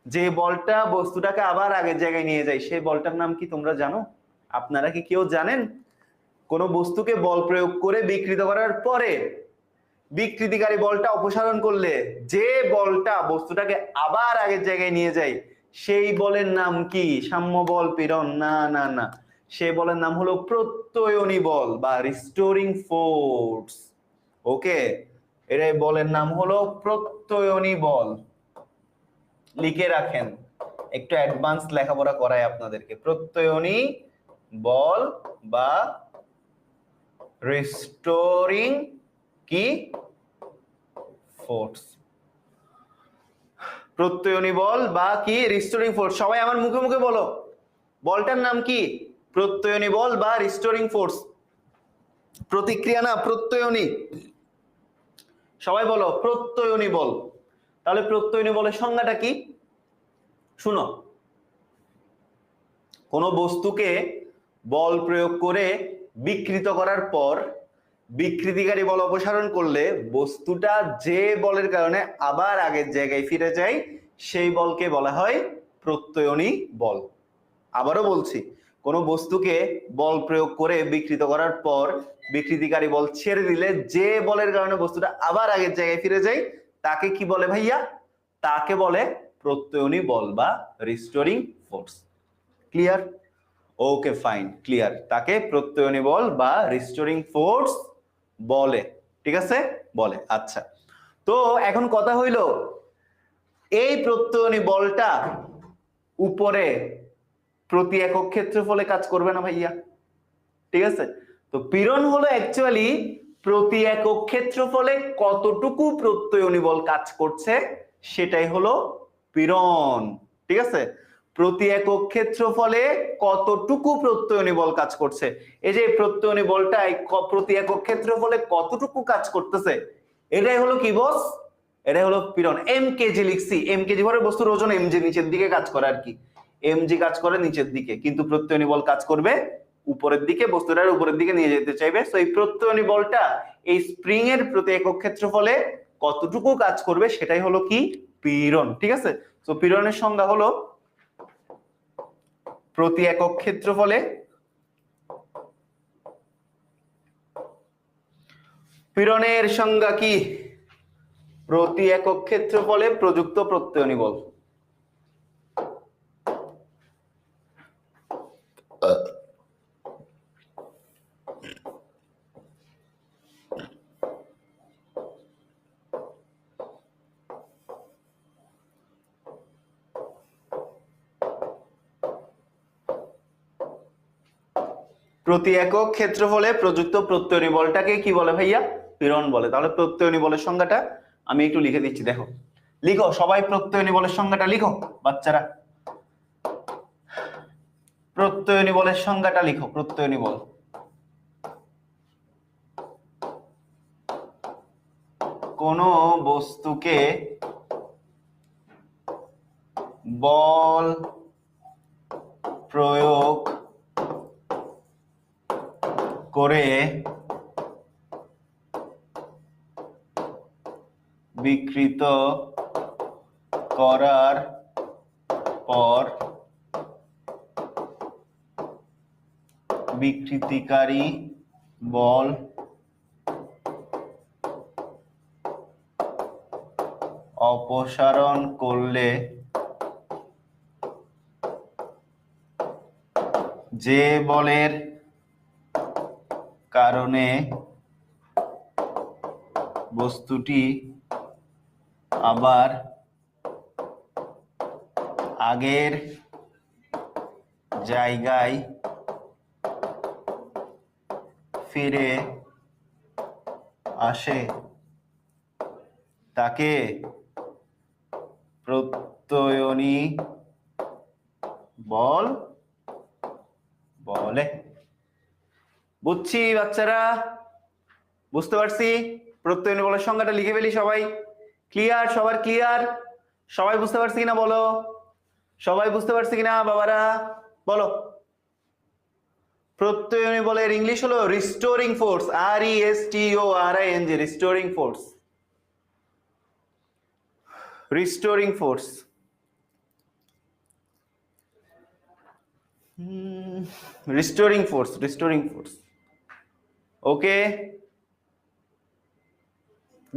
যে বলটা বস্তুটাকে আবার আগের জায়গায় নিয়ে যায়, সেই বলটার নাম কি তোমরা জানো? আপনারা কি কেউ জানেন? কোন বস্তুকে বল প্রয়োগ করে বিকৃত করার পরে বিকৃতিকারী বলটা অপসারণ করলে যে বলটা বস্তুটাকে আবার আগের জায়গায় নিয়ে যায়, সেই বলের নাম কি? সাম্য বল, পীড়ন? না না না, সেই বলের নাম হলো প্রত্যয়নী বল বা রিস্টোরিং ফোর্স। ওকে, এর বলের নাম হলো প্রত্যয়নী বল। লিখে রাখেন, একটু অ্যাডভান্স লেখাপড়া করায় আপনাদেরকে। প্রত্যয়নী বল বা রিস্টোরিং কি ফোর্স, প্রত্যয়নী বল বা কি রিস্টোরিং ফোর্স। সবাই আমার মুখে মুখে বলো, বলটার নাম কি? প্রত্যয়নী বল বা রিস্টোরিং ফোর্স। প্রতিক্রিয়া না, প্রত্যয়নী। সবাই বলো প্রত্যয়নী বল। তাহলে প্রত্যয়নী বলের সংজ্ঞাটা কি শুনো। কোন বস্তুকে বল প্রয়োগ করে বিকৃত করার পর বিকৃতিকারী বল অপসারণ করলে বস্তুটা যে বলের কারণে আবার আগের জায়গায় ফিরে যায়, সেই বলকে বলা হয় প্রত্যয়নী বল। আবারও বলছি, কোন বস্তুকে বল প্রয়োগ করে বিকৃত করার পর বিকৃতিকারী বল ছেড়ে দিলে যে বলের কারণে বস্তুটা আবার আগের জায়গায় ফিরে যায়, তাকে কি বলে ভাইয়া? তাকে বলে প্রত্যয়নী বল বা restoring force. Clear? Okay fine, clear. তাকে প্রত্যয়নী বল বা রিস্টোরিং ফোর্স বলে। ঠিক আছে, বলে। আচ্ছা, তো এখন কথা হইল, এই প্রত্যয়নী বলটা উপরে প্রতি একক ক্ষেত্রফলে কাজ করবে না ভাইয়া? ঠিক আছে, তো পীড়ন হলো অ্যাকচুয়ালি প্রতি একক ক্ষেত্রফলে কতটুকু প্রত্যয়নী বল কাজ করছে সেটাই হলো পীড়ন। ঠিক আছে, প্রতি একক ক্ষেত্রফলে কতটুকু প্রত্যয়নী বল কাজ করছে, এই যে প্রত্যয়নী বলটা প্রতি একক ক্ষেত্রফলে কতটুকু কাজ করতেছে, এটাই হলো কি বস? এটাই হলো পীড়ন। এম কেজি লিখছি, এম কেজি ভরের বস্তুর ওজন এম জি, নিচের দিকে কাজ করে আর কি, এম জি কাজ করে নিচের দিকে, কিন্তু প্রত্যয়নী বল কাজ করবে উপরের দিকে, বস্তুটার উপরের দিকে নিয়ে যেতে চাইবে। সো এই প্রত্যয়নী বলটা এই স্প্রিং এর প্রতি একক ক্ষেত্রফলে কতটুকু কাজ করবে সেটাই হলো কি? পীড়ন। ঠিক আছে, তো পীড়নের সংজ্ঞা হলো প্রতি একক ক্ষেত্রফলে, পীড়নের সংজ্ঞা কি? প্রতি একক ক্ষেত্রফলে প্রযুক্ত প্রত্যয়নী বল। প্রতি একক ক্ষেত্রফলে প্রযুক্ত প্রত্যয়নী বলটাকে কি বলে ভাইয়া? পীড়ন বলে। তাহলে প্রত্যয়নী বলের সংজ্ঞাটা আমি একটু লিখে দিচ্ছি, দেখো। লিখো সবাই, প্রত্যয়নী বলের সংজ্ঞাটা লিখো বাচ্চারা, প্রত্যয়নী বলের সংজ্ঞাটা লিখো। প্রত্যয়নী বল, কোন বস্তুকে বল প্রয়োগ করে বিকৃত করার পর বিকৃতিকারী বল অপসারণ করলে যে বলের কারণে বস্তুটি আবার আগের জায়গায় ফিরে আসে তাকে প্রত্যয়নী বল বলে। বুঝছি বাচ্চারা, বুঝতে পারছি। প্রত্যয়নী বলের সংজ্ঞাটা লিখে ফেলি সবাই। ক্লিয়ার? সবার ক্লিয়ার? সবাই বুঝতে পারছি কিনা বলো? সবাই বুঝতে পারছি কিনা বাবারা বলো? প্রত্যয়নী বলের ইংলিশ হলো restoring force, RESTORING, restoring force. Restoring force. Restoring force, restoring force. Okay,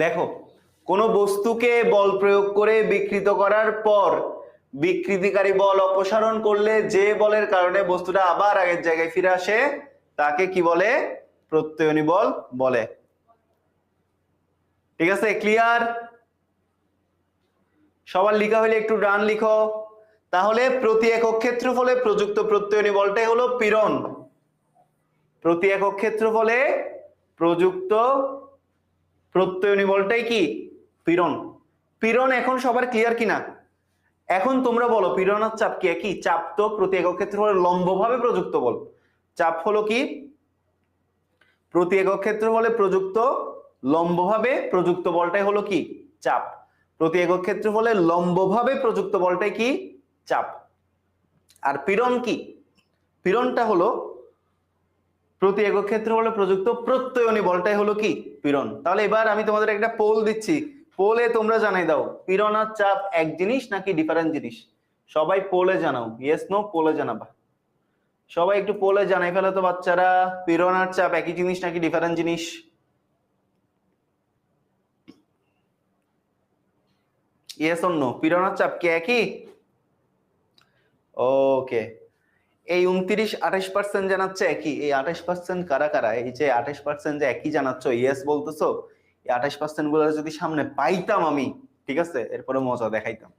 দেখো কোন বস্তুকে বল প্রয়োগ করে বিকৃত করার পর বিকৃতিকারী বল অপসারণ করলে যে বলের কারণে বস্তুটা আবার আগের জায়গায় ফিরে আসে তাকে কি বলে? প্রত্যয়নী বল বলে। ঠিক আছে, ক্লিয়ার? সবার লিখা হলে একটু ডান লিখো। তাহলে প্রতি একক ক্ষেত্রফলে প্রযুক্ত প্রত্যয়নী বলটাই হলো পীড়ন। প্রতি একক ক্ষেত্রফলে প্রযুক্ত প্রত্যয়নী বলটাই কি? পীড়ন। পীড়ন এখন সবার ক্লিয়ার কিনা? এখন তোমরা বলো পীড়ন আর চাপ কি একই? চাপ তো প্রতি একক ক্ষেত্রফলে লম্বভাবে প্রযুক্ত বল। চাপ হলো কি? প্রতি একক ক্ষেত্রফলে প্রযুক্ত লম্বভাবে প্রযুক্ত বলটাই হলো কি? চাপ। প্রতি একক ক্ষেত্রফলে লম্বভাবে প্রযুক্ত বলটাই কি? চাপ। আর পীড়ন কি? পীড়নটা হলো প্রতি একক ক্ষেত্রফলে প্রযুক্ত প্রত্যয়নী বলটাই হলো কি? পীড়ন। তাহলে এবার আমি তোমাদের একটা পোল দিচ্ছি, পোলে তোমরা জানাই দাও পীড়ন আর চাপ এক জিনিস নাকি ডিফারেন্ট জিনিস? সবাই পোলে জানাও, ইয়েস নো পোলে জানাবা। সবাই একটু পোলে জানাই ফেলো তো বাচ্চারা, পীড়ন আর চাপ একই জিনিস নাকি ডিফারেন্ট জিনিস? Yes or no? পীড়ন আর চাপ কি একই? ওকে, এই 29-28% জানাচ্ছে একই। এই 28% কারা কারা? এই যে 28% যে একই জানাচ্ছ, ইয়েস বলতেছো। এই 28% গুলো যদি সামনে পাইতাম আমি, ঠিক আছে, এরপরে মজা দেখাইতাম।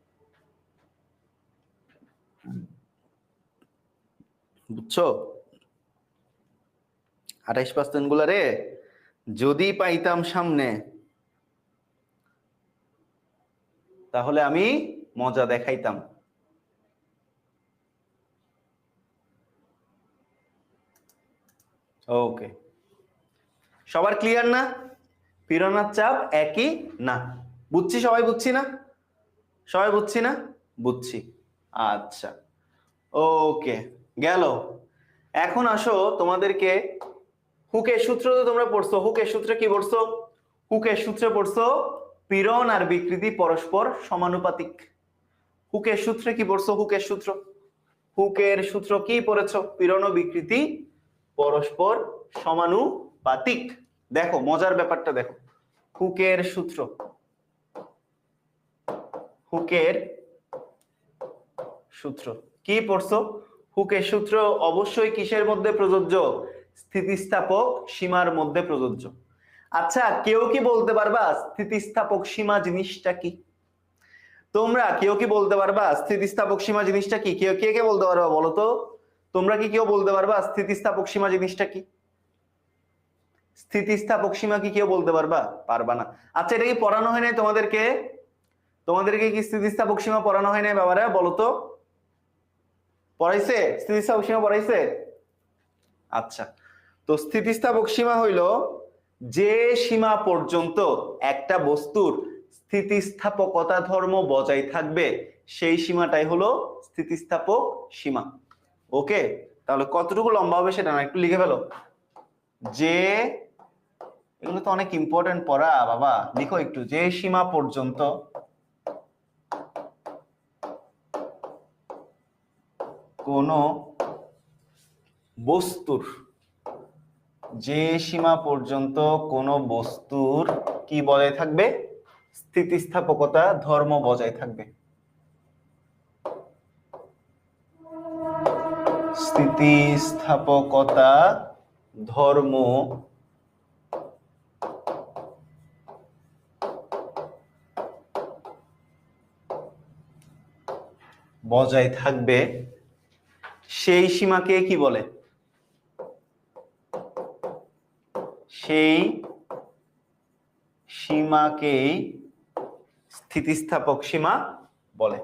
বুঝছো? 28% গুলারে যদি পাইতাম সামনে তাহলে আমি মজা দেখাইতাম। ওকে, সবার ক্লিয়ার না? পীড়ন আর চাপ একই না। বুঝছি? সবাই বুঝছি না? সবাই বুঝছি না? বুঝছি। আচ্ছা, ওকে, গেল। এখন আসো তোমাদেরকে হুকের সূত্র তো তোমরা পড়ছো। হুকের সূত্রে কি পড়ছো? হুকের সূত্রে পড়ছো পীড়ন আর বিকৃতি পরস্পর সমানুপাতিক। হুকের সূত্রে কি পড়ছো? হুকের সূত্র, হুকের সূত্র কি পড়েছো? পীড়ন ও বিকৃতি পরস্পর সমানুপাতিক। দেখো মজার ব্যাপারটা দেখো, হুকের সূত্র, হুকের সূত্র কি পড়ছো? হুকের সূত্র অবশ্যই কিসের মধ্যে প্রযোজ্য? স্থিতিস্থাপক সীমার মধ্যে প্রযোজ্য। আচ্ছা, কেউ কি বলতে পারবা স্থিতিস্থাপক সীমা জিনিসটা কি? তোমরা কেউ কি বলতে পারবা স্থিতিস্থাপক সীমা জিনিসটা কি? কে কে কে বলতে পারবা বলো তো? তোমরা কি কেউ বলতে পারবা স্থিতিস্থাপক সীমা জিনিসটা কি? স্থিতিস্থাপক সীমা কি কেউ বলতে পারবা? পারবা না। আচ্ছা, এটা কি পড়ানো হয় নাই তোমাদেরকে? তোমাদেরকে কি স্থিতিস্থাপক সীমা পড়ানো হয় নাই বাবারা? বলো তো, পড়াইছে? স্থিতিস্থাপক সীমা পড়াইছে? আচ্ছা, তো স্থিতিস্থাপক সীমা হইল যে সীমা পর্যন্ত একটা বস্তুর স্থিতিস্থাপকতা ধর্ম বজায় থাকবে সেই সীমাটাই হলো স্থিতিস্থাপক সীমা। ওকে, তাহলে কতটুকু লম্বা হবে সেটা না একটু লিখে ফেলো। যে, এগুলো তো অনেক ইম্পর্টেন্ট পড়া বাবা, লিখো একটু। যে সীমা পর্যন্ত কোন বস্তুর, যে সীমা পর্যন্ত কোন বস্তুর কি বজায় থাকবে? স্থিতিস্থাপকতা ধর্ম বজায় থাকবে। স্থিতিস্থাপকতা ধর্ম বজায় থাকবে সেই সীমাকে কি বলে? সেই সীমাকেই স্থিতিস্থাপক সীমা বলে।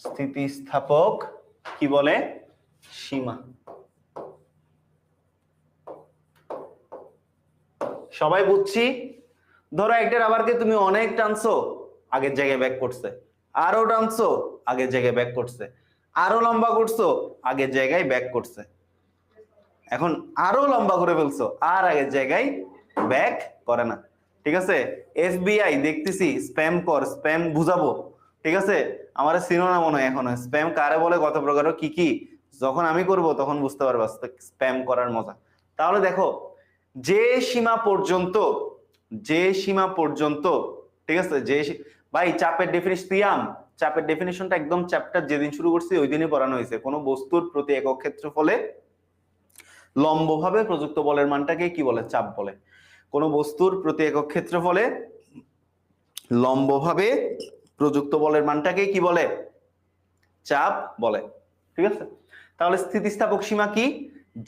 স্থিতিস্থাপক কি বলে? সীমা। সবাই বুঝছি? ধরো একটা রাবারকে তুমি অনেক টানছো, আগের জায়গায় ব্যাক করছে, আরো টানছো, আগের জায়গায় ব্যাক করছে, আরো লম্বা করছো, আগের জায়গায় ব্যাক করছে, এখন আরো লম্বা করে ফেলছো, আর আগের জায়গায় ব্যাক করে না। ঠিক আছে? এসবিআই দেখতেছি স্প্যাম কর, স্প্যাম বুঝাবো। ঠিক আছে? আমার চিনো না মনে হয় এখনো, স্প্যাম কারে বলে, কত প্রকার, কি কি, যখন আমি করব তখন বুঝতে পারবা স্প্যাম করার মজা। তাহলে দেখো, যে সীমা পর্যন্ত, যে সীমা পর্যন্ত, ঠিক আছে, ভাই চাপের ডেফিনিশন, চাপের ডেফিনিশনটা একদম চ্যাপ্টার যেদিন শুরু করছি ওই দিনই পড়ানো হয়েছে। কোন বস্তুর প্রতি একক ক্ষেত্রফলে লম্বভাবে প্রযুক্ত বলের মানটাকে কি বলে? চাপ বলে। কোন বস্তুর প্রতি একক ক্ষেত্রফলে লম্বভাবে প্রযুক্ত বলের মানটাকে কি বলে? চাপ বলে। ঠিক আছে? তাহলে স্থিতিস্থাপক সীমা কি?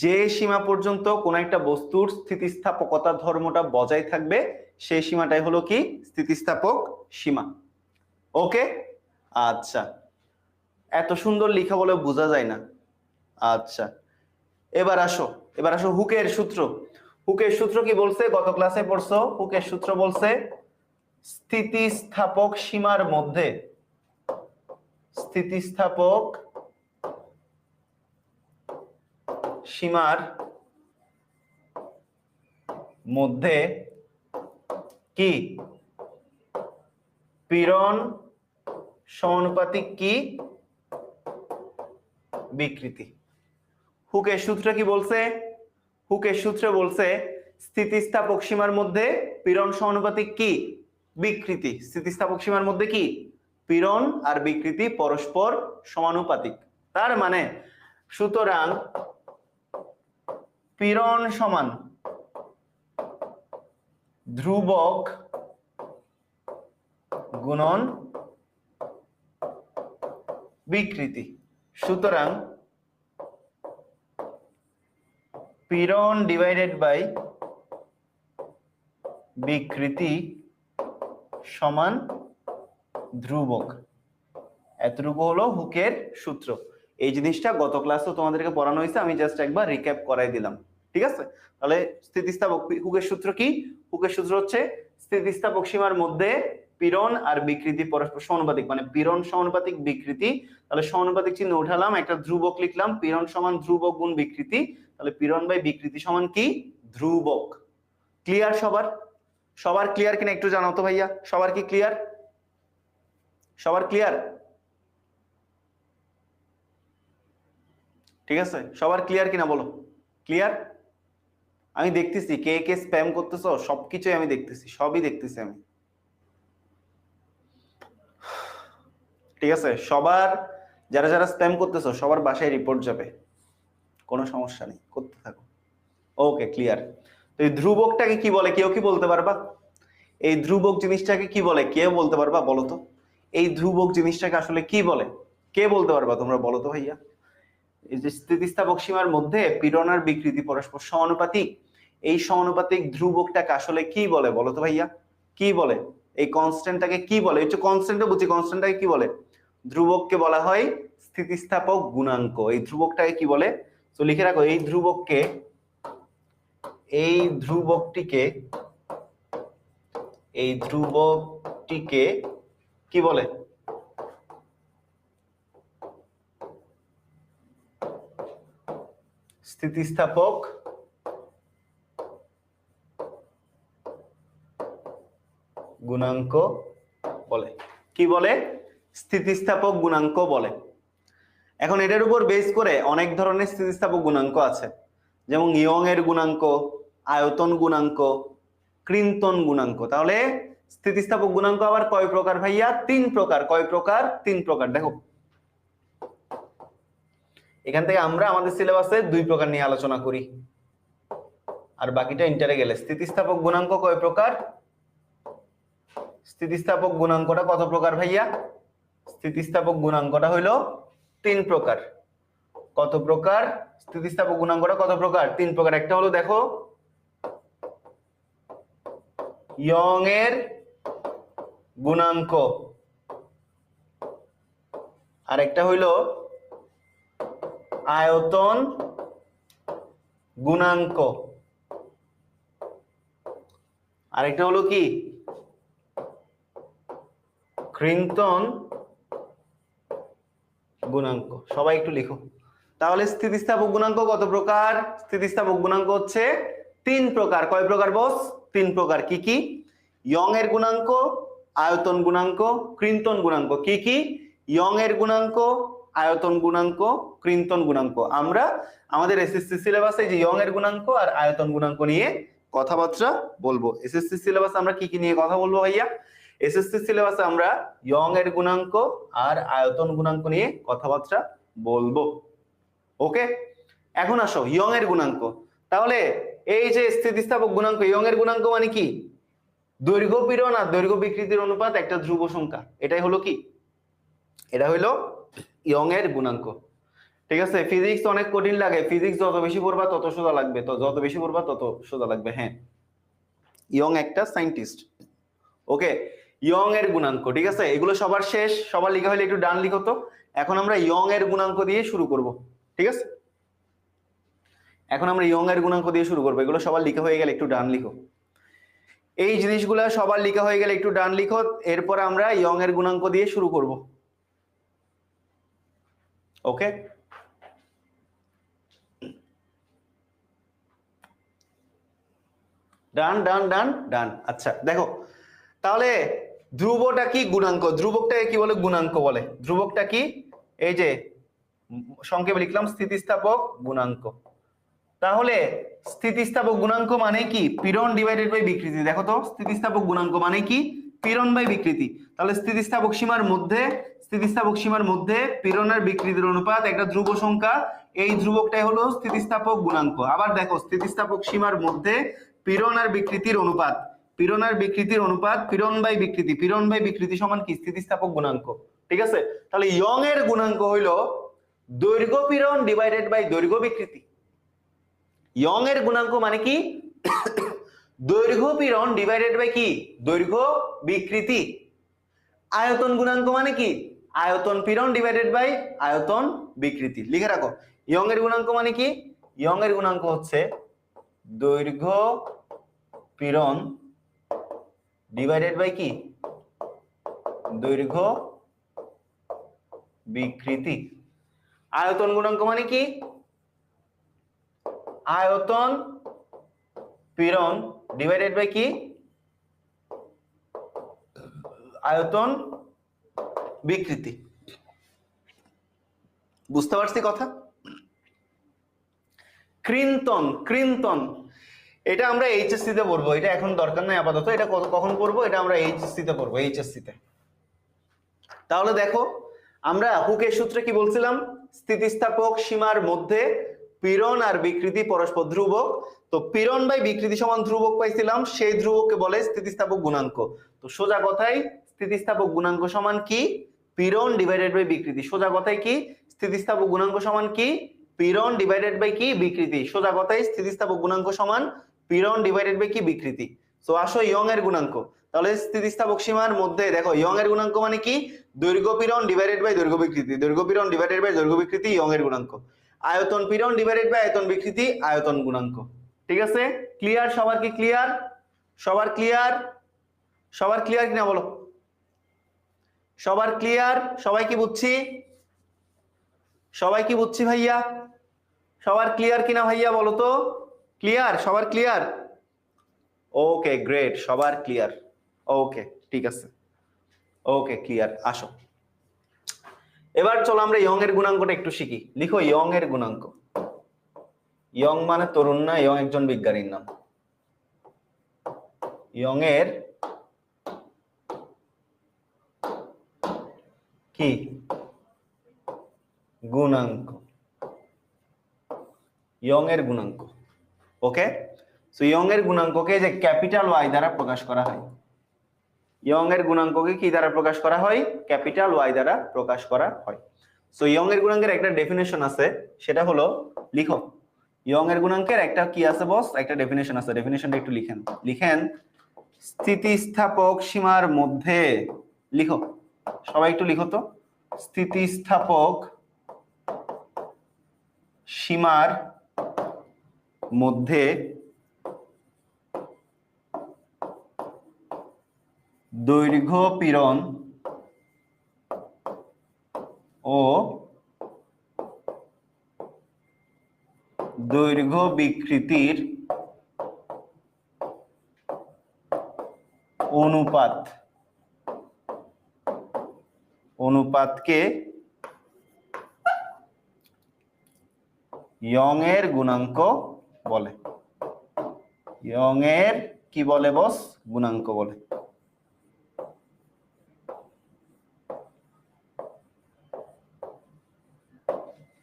যে সীমা পর্যন্ত কোন একটা বস্তুর স্থিতিস্থাপকতা ধর্মটা বজায় থাকবে সেই সীমাটাই হলো কি? স্থিতিস্থাপক সীমা। ওকে, আচ্ছা, এত সুন্দর লেখা বলে বোঝা যায় না। আচ্ছা, এবার আসো, এবার আসো হুকের সূত্র। হুকের সূত্র কি বলছে? গত ক্লাসে পড়ছো, হুকের সূত্র বলছে স্থিতিস্থাপক সীমার মধ্যে, স্থিতিস্থাপক সীমার মধ্যে কি পীড়ন সমানুপাতিক কি বিকৃতি। হুকের সূত্র কি বলছে? হুকের সূত্র বলছে স্থিতিস্থাপক সীমার মধ্যে পীড়ন সমানুপাতিক কি বিকৃতি। স্থিতিস্থাপক সীমার মধ্যে কি? পীড়ন আর বিকৃতি পরস্পর সমানুপাতিক। তার মানে সুতরাং পীড়ন সমান ধ্রুবক গুণন বিকৃতি। সুতরাং পীড়ন ডিভাইডেড বাই বিকৃতি সমান ধ্রুবক। এতটুকু হলো হুকের সূত্র। এই জিনিসটা গত ক্লাসে তোমাদেরকে পড়ানো হয়েছে, আমি জাস্ট একবার রিক্যাপ করাই দিলাম। ঠিক আছে? তাহলে স্থিতিস্থাপক হুকের সূত্র কি? হুকের সূত্র হচ্ছে স্থিতিস্থাপক সীমার মধ্যে পীড়ন আর বিকৃতি পরস্পর সমানুপাতিক, মানে পীড়ন সমানুপাতিক বিকৃতি। তাহলে সমানুপাতিক চিহ্ন উঠালাম, একটা ধ্রুবক লিখলাম, পীড়ন সমান ধ্রুবক গুণ বিকৃতি। তাহলে পীড়ন বাই বিকৃতি সমান কি? ধ্রুবক। ক্লিয়ার সবার? সবার ক্লিয়ার কিনা একটু জানাও তো ভাইয়া, সবার কি ক্লিয়ার? সবার ক্লিয়ার? ঠিক আছে, সবার ক্লিয়ার কিনা বলো? ক্লিয়ার? আমি দেখতেছি কে কে স্প্যাম করতেছো, সবকিছুই আমি দেখতেছি, সবই দেখতেছি আমি। ঠিক আছে, সবার যারা যারা স্প্যাম করতেছো সবার বাসায় রিপোর্ট যাবে, কোনো সমস্যা নেই, করতে থাকো। ওকে, ক্লিয়ার। তো এই ধ্রুবকটাকে কি বলে, কেউ কি বলতে পারবা? এই ধ্রুবক জিনিসটাকে কি বলে, কে বলতে পারবা বলো তো? এই ধ্রুবক জিনিসটাকে আসলে কি বলে, কে বলতে পারবা তোমরা বলো তো ভাইয়া? এই যে স্থিতিস্থাপক সীমার মধ্যে পীড়ন আর বিকৃতি পরস্পর সমানুপাতিক, এই সমানুপাতিক ধ্রুবকটাকে আসলে কি বলে বলো তো ভাইয়া? কি বলে? এই কনস্ট্যান্টটাকে কি বলে? একটু কনস্ট্যান্টও বুঝি, কনস্ট্যান্টটাকে কি বলে? ধ্রুবককে বলা হয় স্থিতিস্থাপক গুণাঙ্ক। এই ধ্রুবকটাকে কি বলে? তো লিখে রাখো, এই ধ্রুবককে, এই ধ্রুবকটিকে, এই ধ্রুবকটিকে কি বলে? স্থিতিস্থাপক গুণাঙ্ক বলে। কি বলে? স্থিতিস্থাপক গুণাঙ্ক বলে। এখন এটার উপর বেস করে অনেক ধরনের স্থিতিস্থাপক গুণাঙ্ক আছে, যেমন ইয়ং এর গুণাঙ্ক, আয়তন গুণাঙ্ক, ক্রিন্তন গুণাঙ্ক। তাহলে স্থিতিস্থাপক গুণাঙ্ক আবার কয় প্রকার ভাইয়া? 3 প্রকার। কয় প্রকার? 3 প্রকার। দেখো এখান থেকে আমরা আমাদের সিলেবাসে 2 প্রকার নিয়ে আলোচনা করি, আর বাকিটা ইন্টারে গেলে। স্থিতিস্থাপক গুণাঙ্ক কয় প্রকার? স্থিতিস্থাপক গুণাঙ্কটা কত প্রকার ভাইয়া? স্থিতিস্থাপক গুণাঙ্কটা হইলো 3 প্রকার। কত প্রকার, স্থিতিস্থাপক গুণাঙ্কটা কত প্রকার? 3 প্রকার। একটা হলো দেখো ইয়ং এর গুণাঙ্ক, আরেকটা হইল আয়তন গুণাঙ্ক, আরেকটা হলো কি ক্রিন্টন গুণাঙ্ক। সবাই একটু লিখো। তাহলে স্থিতিস্থাপক গুণাঙ্ক কত প্রকার? স্থিতিস্থাপক গুণাঙ্ক হচ্ছে 3 প্রকার। কয় প্রকার বস? 3 প্রকার। কি কি? ইয়ং এর গুণাঙ্ক, আয়তন গুণাঙ্ক, ক্রিন্টন গুণাঙ্ক। কি কি? ইয়ং এর গুণাঙ্ক, আয়তন গুণাঙ্ক, ক্রিন্টন গুণাঙ্ক। আমরা আমাদের এসএসসি সিলেবাসে যে ইয়ং এর গুণাঙ্ক আর আয়তন গুণাঙ্ক নিয়ে কথাবার্তা বলবো। এসএসসি সিলেবাসে আমরা কি কি নিয়ে কথা বলবো ভাইয়া? এসএসসি সিলেবাসে আমরা ইয়ং এর গুণাঙ্ক আর আয়তন গুণাঙ্ক নিয়ে কথাবার্তা বলবো। ওকে, এখন আসো ইয়ং এর গুণাঙ্ক। তাহলে এই যে স্থিতিস্থাপক গুণাঙ্ক, ইয়ং এর গুণাঙ্ক মানে কি? দৈর্ঘ্য পীড়ন আর দৈর্ঘ্য বিকৃতির অনুপাত একটা ধ্রুব সংখ্যা। এটাই হলো কি? এটা হলো ইয়ং এর গুণাঙ্ক। ঠিক আছে, ফিজিক্স অনেক কঠিন লাগে, ফিজিক্স যত বেশি পড়বা তত সোজা লাগবে, তো যত বেশি পড়বা তত সোজা লাগবে। হ্যাঁ, ইয়ং একটা সায়েন্টিস্ট। ওকে, ইয়ং এর গুণাঙ্ক। ঠিক আছে, এগুলো সবার শেষ, সবার লেখা হলে একটু ডান লিখো তো। এখন আমরা ইয়ং এর গুণাঙ্ক দিয়ে শুরু করব। ঠিক আছে, এখন আমরা ইয়ং এর গুণাঙ্ক দিয়ে শুরু করবো। এগুলো সবার লেখা হয়ে গেলে একটু ডান লিখো। এই জিনিসগুলো সবার লেখা হয়ে গেলে একটু ডান লিখো। এরপর আমরা ইয়ং এর গুণাঙ্ক দিয়ে শুরু করব। ওকে, ডান ডান ডান ডান। আচ্ছা দেখো, তাহলে ধ্রুবটা কি? গুণাঙ্ক। ধ্রুবকটাকে কি বলে? গুণাঙ্ক বলে। ধ্রুবকটা কি? এই যে সংক্ষেপে লিখলাম স্থিতিস্থাপক গুণাঙ্ক। তাহলে স্থিতিস্থাপক গুণাঙ্ক মানে কি? পীড়ন ডিভাইডেড বাই বিকৃতি। দেখো তো, স্থিতিস্থাপক গুণাঙ্ক মানে কি? পীড়ন বাই বিকৃতি। তাহলে স্থিতিস্থাপক সীমার মধ্যে, স্থিতিস্থাপক সীমার মধ্যে পীড়ন আর বিকৃতির অনুপাত একটা ধ্রুব সংখ্যা, এই ধ্রুবকটাই হলো স্থিতিস্থাপক গুণাঙ্ক। আবার দেখো, স্থিতিস্থাপক সীমার মধ্যে পীড়ন আর বিকৃতির অনুপাত, পীড়ন আর বিকৃতির অনুপাত, পীড়ন বাই বিকৃতি, পীড়ন বাই বিকৃতি সমান কি? স্থিতিস্থাপক গুণাঙ্ক। ঠিক আছে, তাহলে ইয়ং এর গুণাঙ্ক হইলো দৈর্ঘ্য পীড়ন ডিভাইডেড বাই দৈর্ঘ্য বিকৃতি। ইয়ং এর গুণাঙ্ক মানে কি? দৈর্ঘ্য পীড়ন ডিভাইডেড বাই কি? দৈর্ঘ্য বিকৃতি। আয়তন গুণাঙ্ক মানে কি? আয়তন পীড়ন ডিভাইডেড বাই আয়তন বিকৃতি। লিখে রাখো, ইয়ং এর গুণাঙ্ক মানে কি? ইয়ং এর গুণাঙ্ক হচ্ছে দৈর্ঘ্য পীড়ন ডিভাইডেড বাই কি? দৈর্ঘ্য বিকৃতি। আয়তন গুণাঙ্ক মানে কি? আয়তন পীড়ন ডিভাইডেড বাই কি? আয়তন বিকৃতি। বুঝতে পারছি কথা? ক্রিন্টন, ক্রিন্টন এটা আমরা এইচএসসি তে পড়বো, এটা এখন দরকার নাই আপাতত। এটা কখন পড়বো? এটা আমরা এইচএসসি তে পড়বো, এইচএসসি তে। তাহলে দেখো, আমরা হুকের সূত্রে কি বলছিলাম? স্থিতিস্থাপক সীমার মধ্যে পীড়ন আর বিকৃতি পরস্পর ধ্রুবক। তো পীড়ন বাই বিকৃতি সমান ধ্রুবক পাইছিলাম, সেই ধ্রুবককে বলে স্থিতিস্থাপক গুণাঙ্ক। তো সোজা কথাই স্থিতিস্থাপক গুণাঙ্ক সমান কি? পীড়ন ডিভাইডেড বাই বিকৃতি। সোজা কথাই কি? স্থিতিস্থাপক গুণাঙ্ক সমান কি? পীড়ন ডিভাইডেড বাই কি? বিকৃতি। সোজা কথাই স্থিতিস্থাপক গুণাঙ্ক সমান পীড়ন ডিভাইডেড বাই কি? বিকৃতি। সো আসো ইয়ং এর গুণাঙ্ক। তাহলে স্থিতিস্থাপক সীমার মধ্যে দেখো, ইয়ং এর গুণাঙ্ক মানে কি? দৈর্ঘ্য পীড়ন ডিভাইডেড বাই দৈর্ঘ্য বিকৃতি, দৈর্ঘ্য পীড়ন ডিভাইডেড বাই দৈর্ঘ্য বিকৃতি ইয়ং এর গুণাঙ্ক। আয়তন পীড়ন ডিভাইডেড বাই আয়তন বিকৃতি আয়তন গুণাঙ্ক। ঠিক আছে, ক্লিয়ার? সবার কি ক্লিয়ার? সবার ক্লিয়ার? সবার ক্লিয়ার কিনা বলো? সবার ক্লিয়ার? সবাই কি বুঝছি? সবাই কি বুঝছি ভাইয়া? সবার ক্লিয়ার কিনা ভাইয়া বলো তো? ক্লিয়ার? সবার ক্লিয়ার? ওকে গ্রেট, সবার ক্লিয়ার। ওকে ঠিক আছে, ওকে ক্লিয়ার। আসো এবার চলো আমরা ইয়ং এর গুণাঙ্কটা একটু শিখি। লিখো ইয়ং এর গুণাঙ্ক। ইয়ং মানে তরুণ না, ইয়ং একজন বিজ্ঞানীর নাম। ইয়ং এর কি গুণাঙ্ক? ইয়ং এর গুণাঙ্ক। ওকে, সো ইয়ং এর গুণাঙ্ককে যে ক্যাপিটাল ওয়াই দ্বারা প্রকাশ করা হয়। ইয়ং এর গুণাঙ্ককে কি দ্বারা প্রকাশ করা হয়? ক্যাপিটাল ওয়াই দ্বারা প্রকাশ করা হয়। সো ইয়ং এর গুণাঙ্কের একটা ডেফিনেশন আছে, সেটা হলো, লিখো, ইয়ং এর গুণাঙ্কের একটা কি আছে বস, একটা ডেফিনেশন আছে, ডেফিনেশনটা একটু লিখেন। লিখেন, স্থিতিস্থাপক সীমার মধ্যে, লিখো সবাই একটু লিখো তো, স্থিতিস্থাপক সীমার মধ্যে দৈর্ঘ্য পীড়ন ও দৈর্ঘ্য বিকৃতির অনুপাতকে ইয়ং এর গুণাঙ্ক বলে। ইয়ং এর কি বলে বস, গুণাঙ্ক বলে।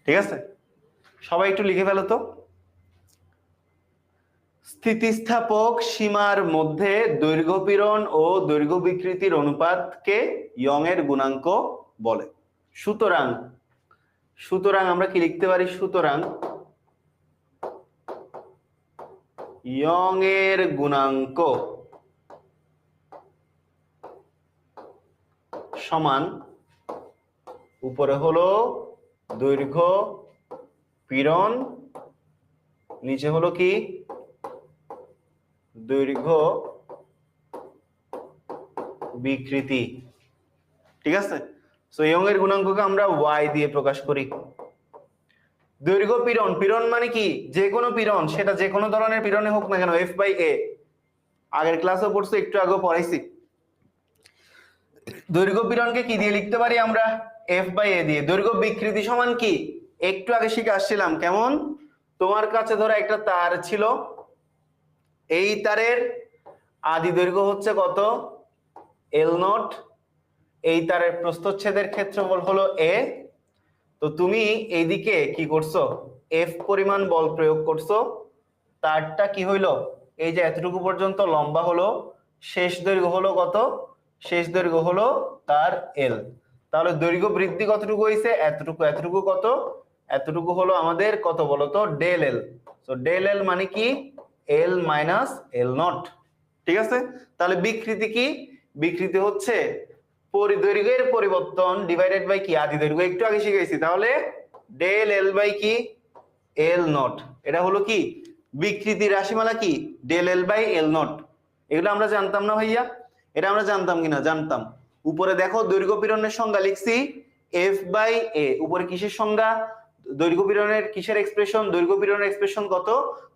ঠিক আছে, সবাই একটু লিখে ফেলো তো, স্থিতিস্থাপক সীমার মধ্যে দৈর্ঘ্য পীড়ন ও দৈর্ঘ্য বিকৃতির অনুপাতকে ইয়ং এর গুণাঙ্ক বলে। সুতরাং সুতরাং আমরা কি লিখতে পারি, সুতরাং ইয়ং এর গুণাঙ্ক সমান, উপরে হলো দৈর্ঘ্য পীড়ন, নিচে হলো কি দৈর্ঘ্য বিকৃতি। ঠিক আছে, সো ইয়ং এর গুণাঙ্ককে আমরা y দিয়ে প্রকাশ করি। দৈর্ঘ্য পীড়ন, পীড়ন মানে কি, যে কোনো পীড়ন, সেটা যে কোনো ধরনের পীড়নে হোক না কেন, f/a, আগের ক্লাসে পড়ছো, একটু আগেও পড়াইছি। দৈর্ঘ্য পীড়নকে কি দিয়ে লিখতে পারি আমরা, f/a দিয়ে। দৈর্ঘ্য বিকৃতি সমান কি, একটু আগে শিখে আসছিলাম, কেমন, তোমার কাছে ধরো একটা তার ছিল, এই তারের আদি দৈর্ঘ্য হচ্ছে কত, l0, এই তারের প্রস্থচ্ছেদের ক্ষেত্রফল হলো a, তো তুমি এইদিকে কি করছো, f পরিমাণ বল প্রয়োগ করছো, তারটা কি হইলো, এই যে এতটুকু পর্যন্ত লম্বা হলো, শেষ দৈর্ঘ্য হলো কত, শেষ দৈর্ঘ্য হলো তার l, তাহলে দৈর্ঘ্য বৃদ্ধি কতটুকু হয়েছে, এতটুকু, এতটুকু কত, এতটুকু হলো আমাদের কত বলতো, ডেল l। তো ডেল l মানে কি, l মাইনাস l0। ঠিক আছে, তাহলে বিকৃতি কি, বিকৃতি হচ্ছে দৈর্ঘ্যের পরিবর্তন ডিভাইডেড বাই কি, আদি দৈর্ঘ্য, একটু আগে শিখেছি, তাহলে ডেল l বাই কি, l0, এটা হলো কি বিকৃতি রাশিমালা, কি ডেল l বাই l0। এগুলো আমরা জানতাম না ভাইয়া, এটা আমরা জানতাম কিনা, জানতাম। উপরে দেখো দৈর্ঘ্য পীড়নের সংজ্ঞা লিখছি f/a, উপরে কিসের সংজ্ঞা, দৈর্ঘ্য পীড়নের কিসের এক্সপ্রেশন, দৈর্ঘ্য পীড়নের এক্সপ্রেশন কত,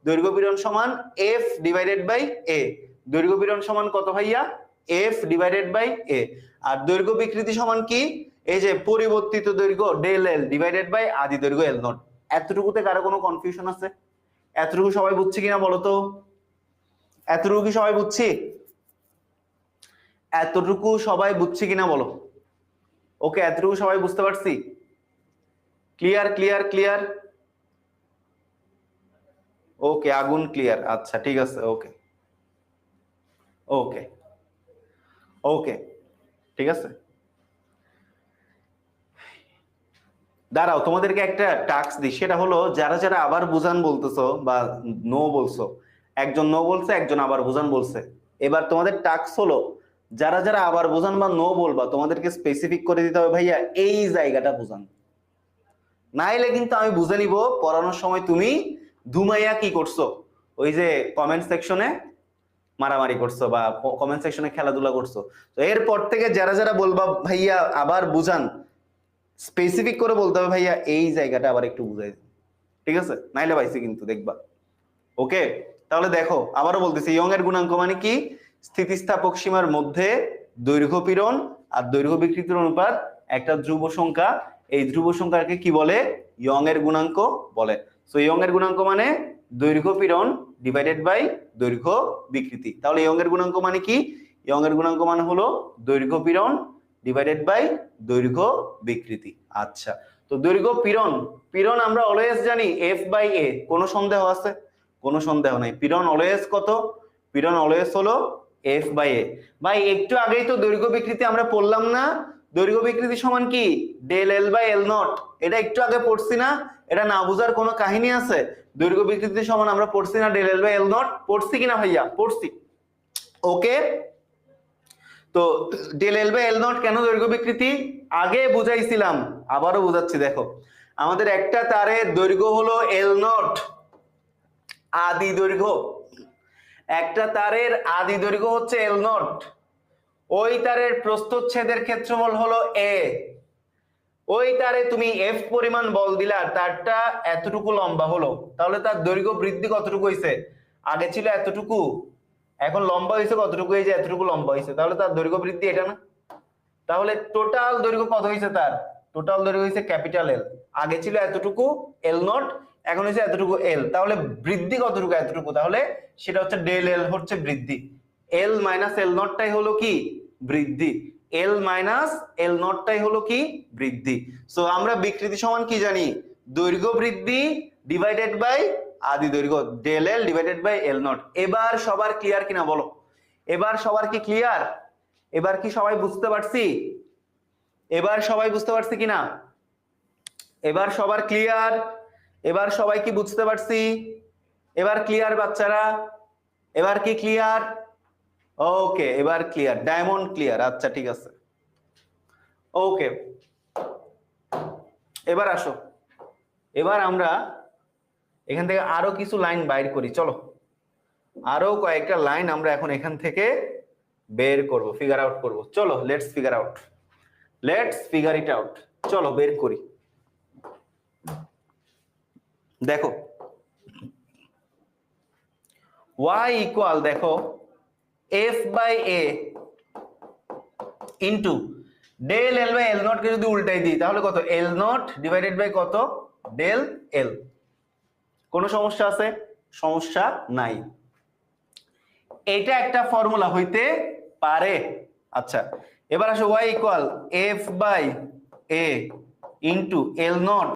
দৈর্ঘ্য পীড়ন সমান f ডিভাইডেড বাই a, দৈর্ঘ্য পীড়ন সমান কত ভাইয়া, f ডিভাইডেড বাই a। আর দৈর্ঘ্য বিকৃতি সমান কি, এই যে পরিবর্তিত দৈর্ঘ্য ডেল l ডিভাইডেড বাই আদি দৈর্ঘ্য l0। এতটুকুতে কারো কোনো কনফিউশন আছে, এতটুকু সবাই বুঝছে কিনা বলো তো, এতটুকু কি সবাই বুঝছি, এতটুকু সবাই বুঝছি কিনা বলো, ওকে, এতটুকু সবাই বুঝতে পারছি, ক্লিয়ার ক্লিয়ার ক্লিয়ার, ওকে, আগুন ক্লিয়ার, আচ্ছা ঠিক আছে, ওকে ওকে ওকে, ঠিক আছে। দাঁড়াও, তোমাদেরকে একটা টাস্ক দিই, সেটা হলো যারা যারা আবার বুঝান বলতেছো বা নো বলছো, একজন নো বলছে, একজন আবার বুঝান বলছে, এবার তোমাদের টাস্ক হলো যারা যারা আবার বুঝান বা নো বলবা, তোমাদেরকে স্পেসিফিক করে দিতে হবে ভাইয়া এই জায়গাটা বুঝান, নাইলে কিন্তু আমি বুঝে নিব পড়ানোর সময় তুমি ধুমাইয়া কি করছো, ওই যে কমেন্ট সেকশনে মারামারি করছো বা কমেন্ট সেকশনে খেলাধুলা করছো। তো এরপর থেকে যারা যারা বলবা ভাইয়া আবার বুঝান, স্পেসিফিক করে বলতে হবে ভাইয়া এই জায়গাটা আবার একটু বুঝাই দিন, ঠিক আছে, নাইলে পাইছি কিন্তু দেখবা। ওকে, তাহলে দেখো আবারও বলতেছি, ইয়ং এর গুণাঙ্ক মানে কি, স্থিতিস্থাপক সীমার মধ্যে দৈর্ঘ্য পীড়ন আর দৈর্ঘ্য বিকৃতির অনুপাত একটা ধ্রুব সংখ্যা, এই ধ্রুব সংখ্যাকে কি বলে, ইয়ং এর গুণাঙ্ক বলে। সো ইয়ং এর গুণাঙ্ক মানে দৈর্ঘ্য পীড়ন ডিভাইডেড বাই দৈর্ঘ্য বিকৃতি। তাহলে ইয়ং এর গুণাঙ্ক মানে কি, ইয়ং এর গুণাঙ্ক মানে হলো দৈর্ঘ্য পীড়ন ডিভাইডেড বাই দৈর্ঘ্য বিকৃতি। আচ্ছা, তো দৈর্ঘ্য পীড়ন, পীড়ন আমরা অলওয়েজ জানি f/a, কোনো সন্দেহ আছে, কোনো সন্দেহ নাই, পীড়ন অলওয়েজ কত, পীড়ন অলওয়েজ হলো f/a। ভাই একটু আগেই তো দৈর্ঘ্য বিকৃতি আমরা পড়লাম না, দৈর্ঘ্য বিকৃতি সমান কি del L by L naught. এটা একটু আগে পড়ছি না, এটা না বুঝার কোনো কাহিনী আছে? দৈর্ঘ্য বিকৃতি সমান আমরা পড়ছি না del L by L naught, পড়ছি কিনা ভাইয়া? পড়ছি। ওকে, তো del L by L naught কেন দৈর্ঘ্য বিকৃতি আগে বুঝাইছিলাম, আবারও বুঝাচ্ছি। দেখো আমাদের একটা তারের দৈর্ঘ্য হলো এল নট, আদি দৈর্ঘ্য। একটা তারের আদি দৈর্ঘ্য হচ্ছে এল নট। ওই তারের প্রস্থচ্ছেদের ক্ষেত্রফল হলো এ। ওই তারে তুমি এফ পরিমাণ বল দিলা, তারটা এতটুকু লম্বা হলো, তাহলে তার দৈর্ঘ্য বৃদ্ধি কতটুকু হয়েছে? আগে ছিল এতটুকু, এখন লম্বা হয়েছে কতটুকু? এই যে এতটুকু লম্বা হয়েছে, তাহলে তার দৈর্ঘ্য বৃদ্ধি এটা না? তাহলে টোটাল দৈর্ঘ্য কত হয়েছে? তার টোটাল দৈর্ঘ্য হয়েছে ক্যাপিটাল এল। আগে ছিল এতটুকু এল নট, এখন হয়েছে এতটুকু এল, তাহলে বৃদ্ধি কতটুকু? এতটুকু, তাহলে সেটা হচ্ছে ডেল এল হচ্ছে বৃদ্ধি। এল মাইনাস এল নটটাই হলো কি বৃদ্ধি, এল মাইনাস এল নটটাই হলো কি বৃদ্ধি। সো আমরা বিকৃতি সমান কি জানি? দৈর্ঘ্য বৃদ্ধি ডিভাইডেড বাই আদি দৈর্ঘ্য, del L divided by L naught. এবার সবার ক্লিয়ার কিনা বলো? এবার সবার কি ক্লিয়ার? এবার কি সবাই বুঝতে পারছি? এবার সবাই বুঝতে পারছি কিনা? এবার সবার ক্লিয়ার? এবার সবাই কি বুঝতে পারছি? এবার ক্লিয়ার বাচ্চারা? এবার কি ক্লিয়ার? ওকে, এবার ক্লিয়ার, ডায়মন্ড ক্লিয়ার। আচ্ছা ঠিক আছে, ওকে। এবার আসো, এবার আমরা এখান থেকে আরো কিছু লাইন বাইর করি। চলো আরো কয়েকটা লাইন আমরা এখন এখান থেকে বের করব, ফিগার আউট করব। চলো let's figure out, let's figure it out. চলো বের করি। দেখো y ইকুয়াল, দেখো f by a into del L by L nought কে যদি উল্টাই দিই তাহলে কত? এল নট ডিভাইডেড বাই কত? Del L. কোনো সমস্যা আছে? সমস্যা নাই। এটা একটা ফর্মুলা হইতে পারে। আচ্ছা এবার আসো y equal f by a into L not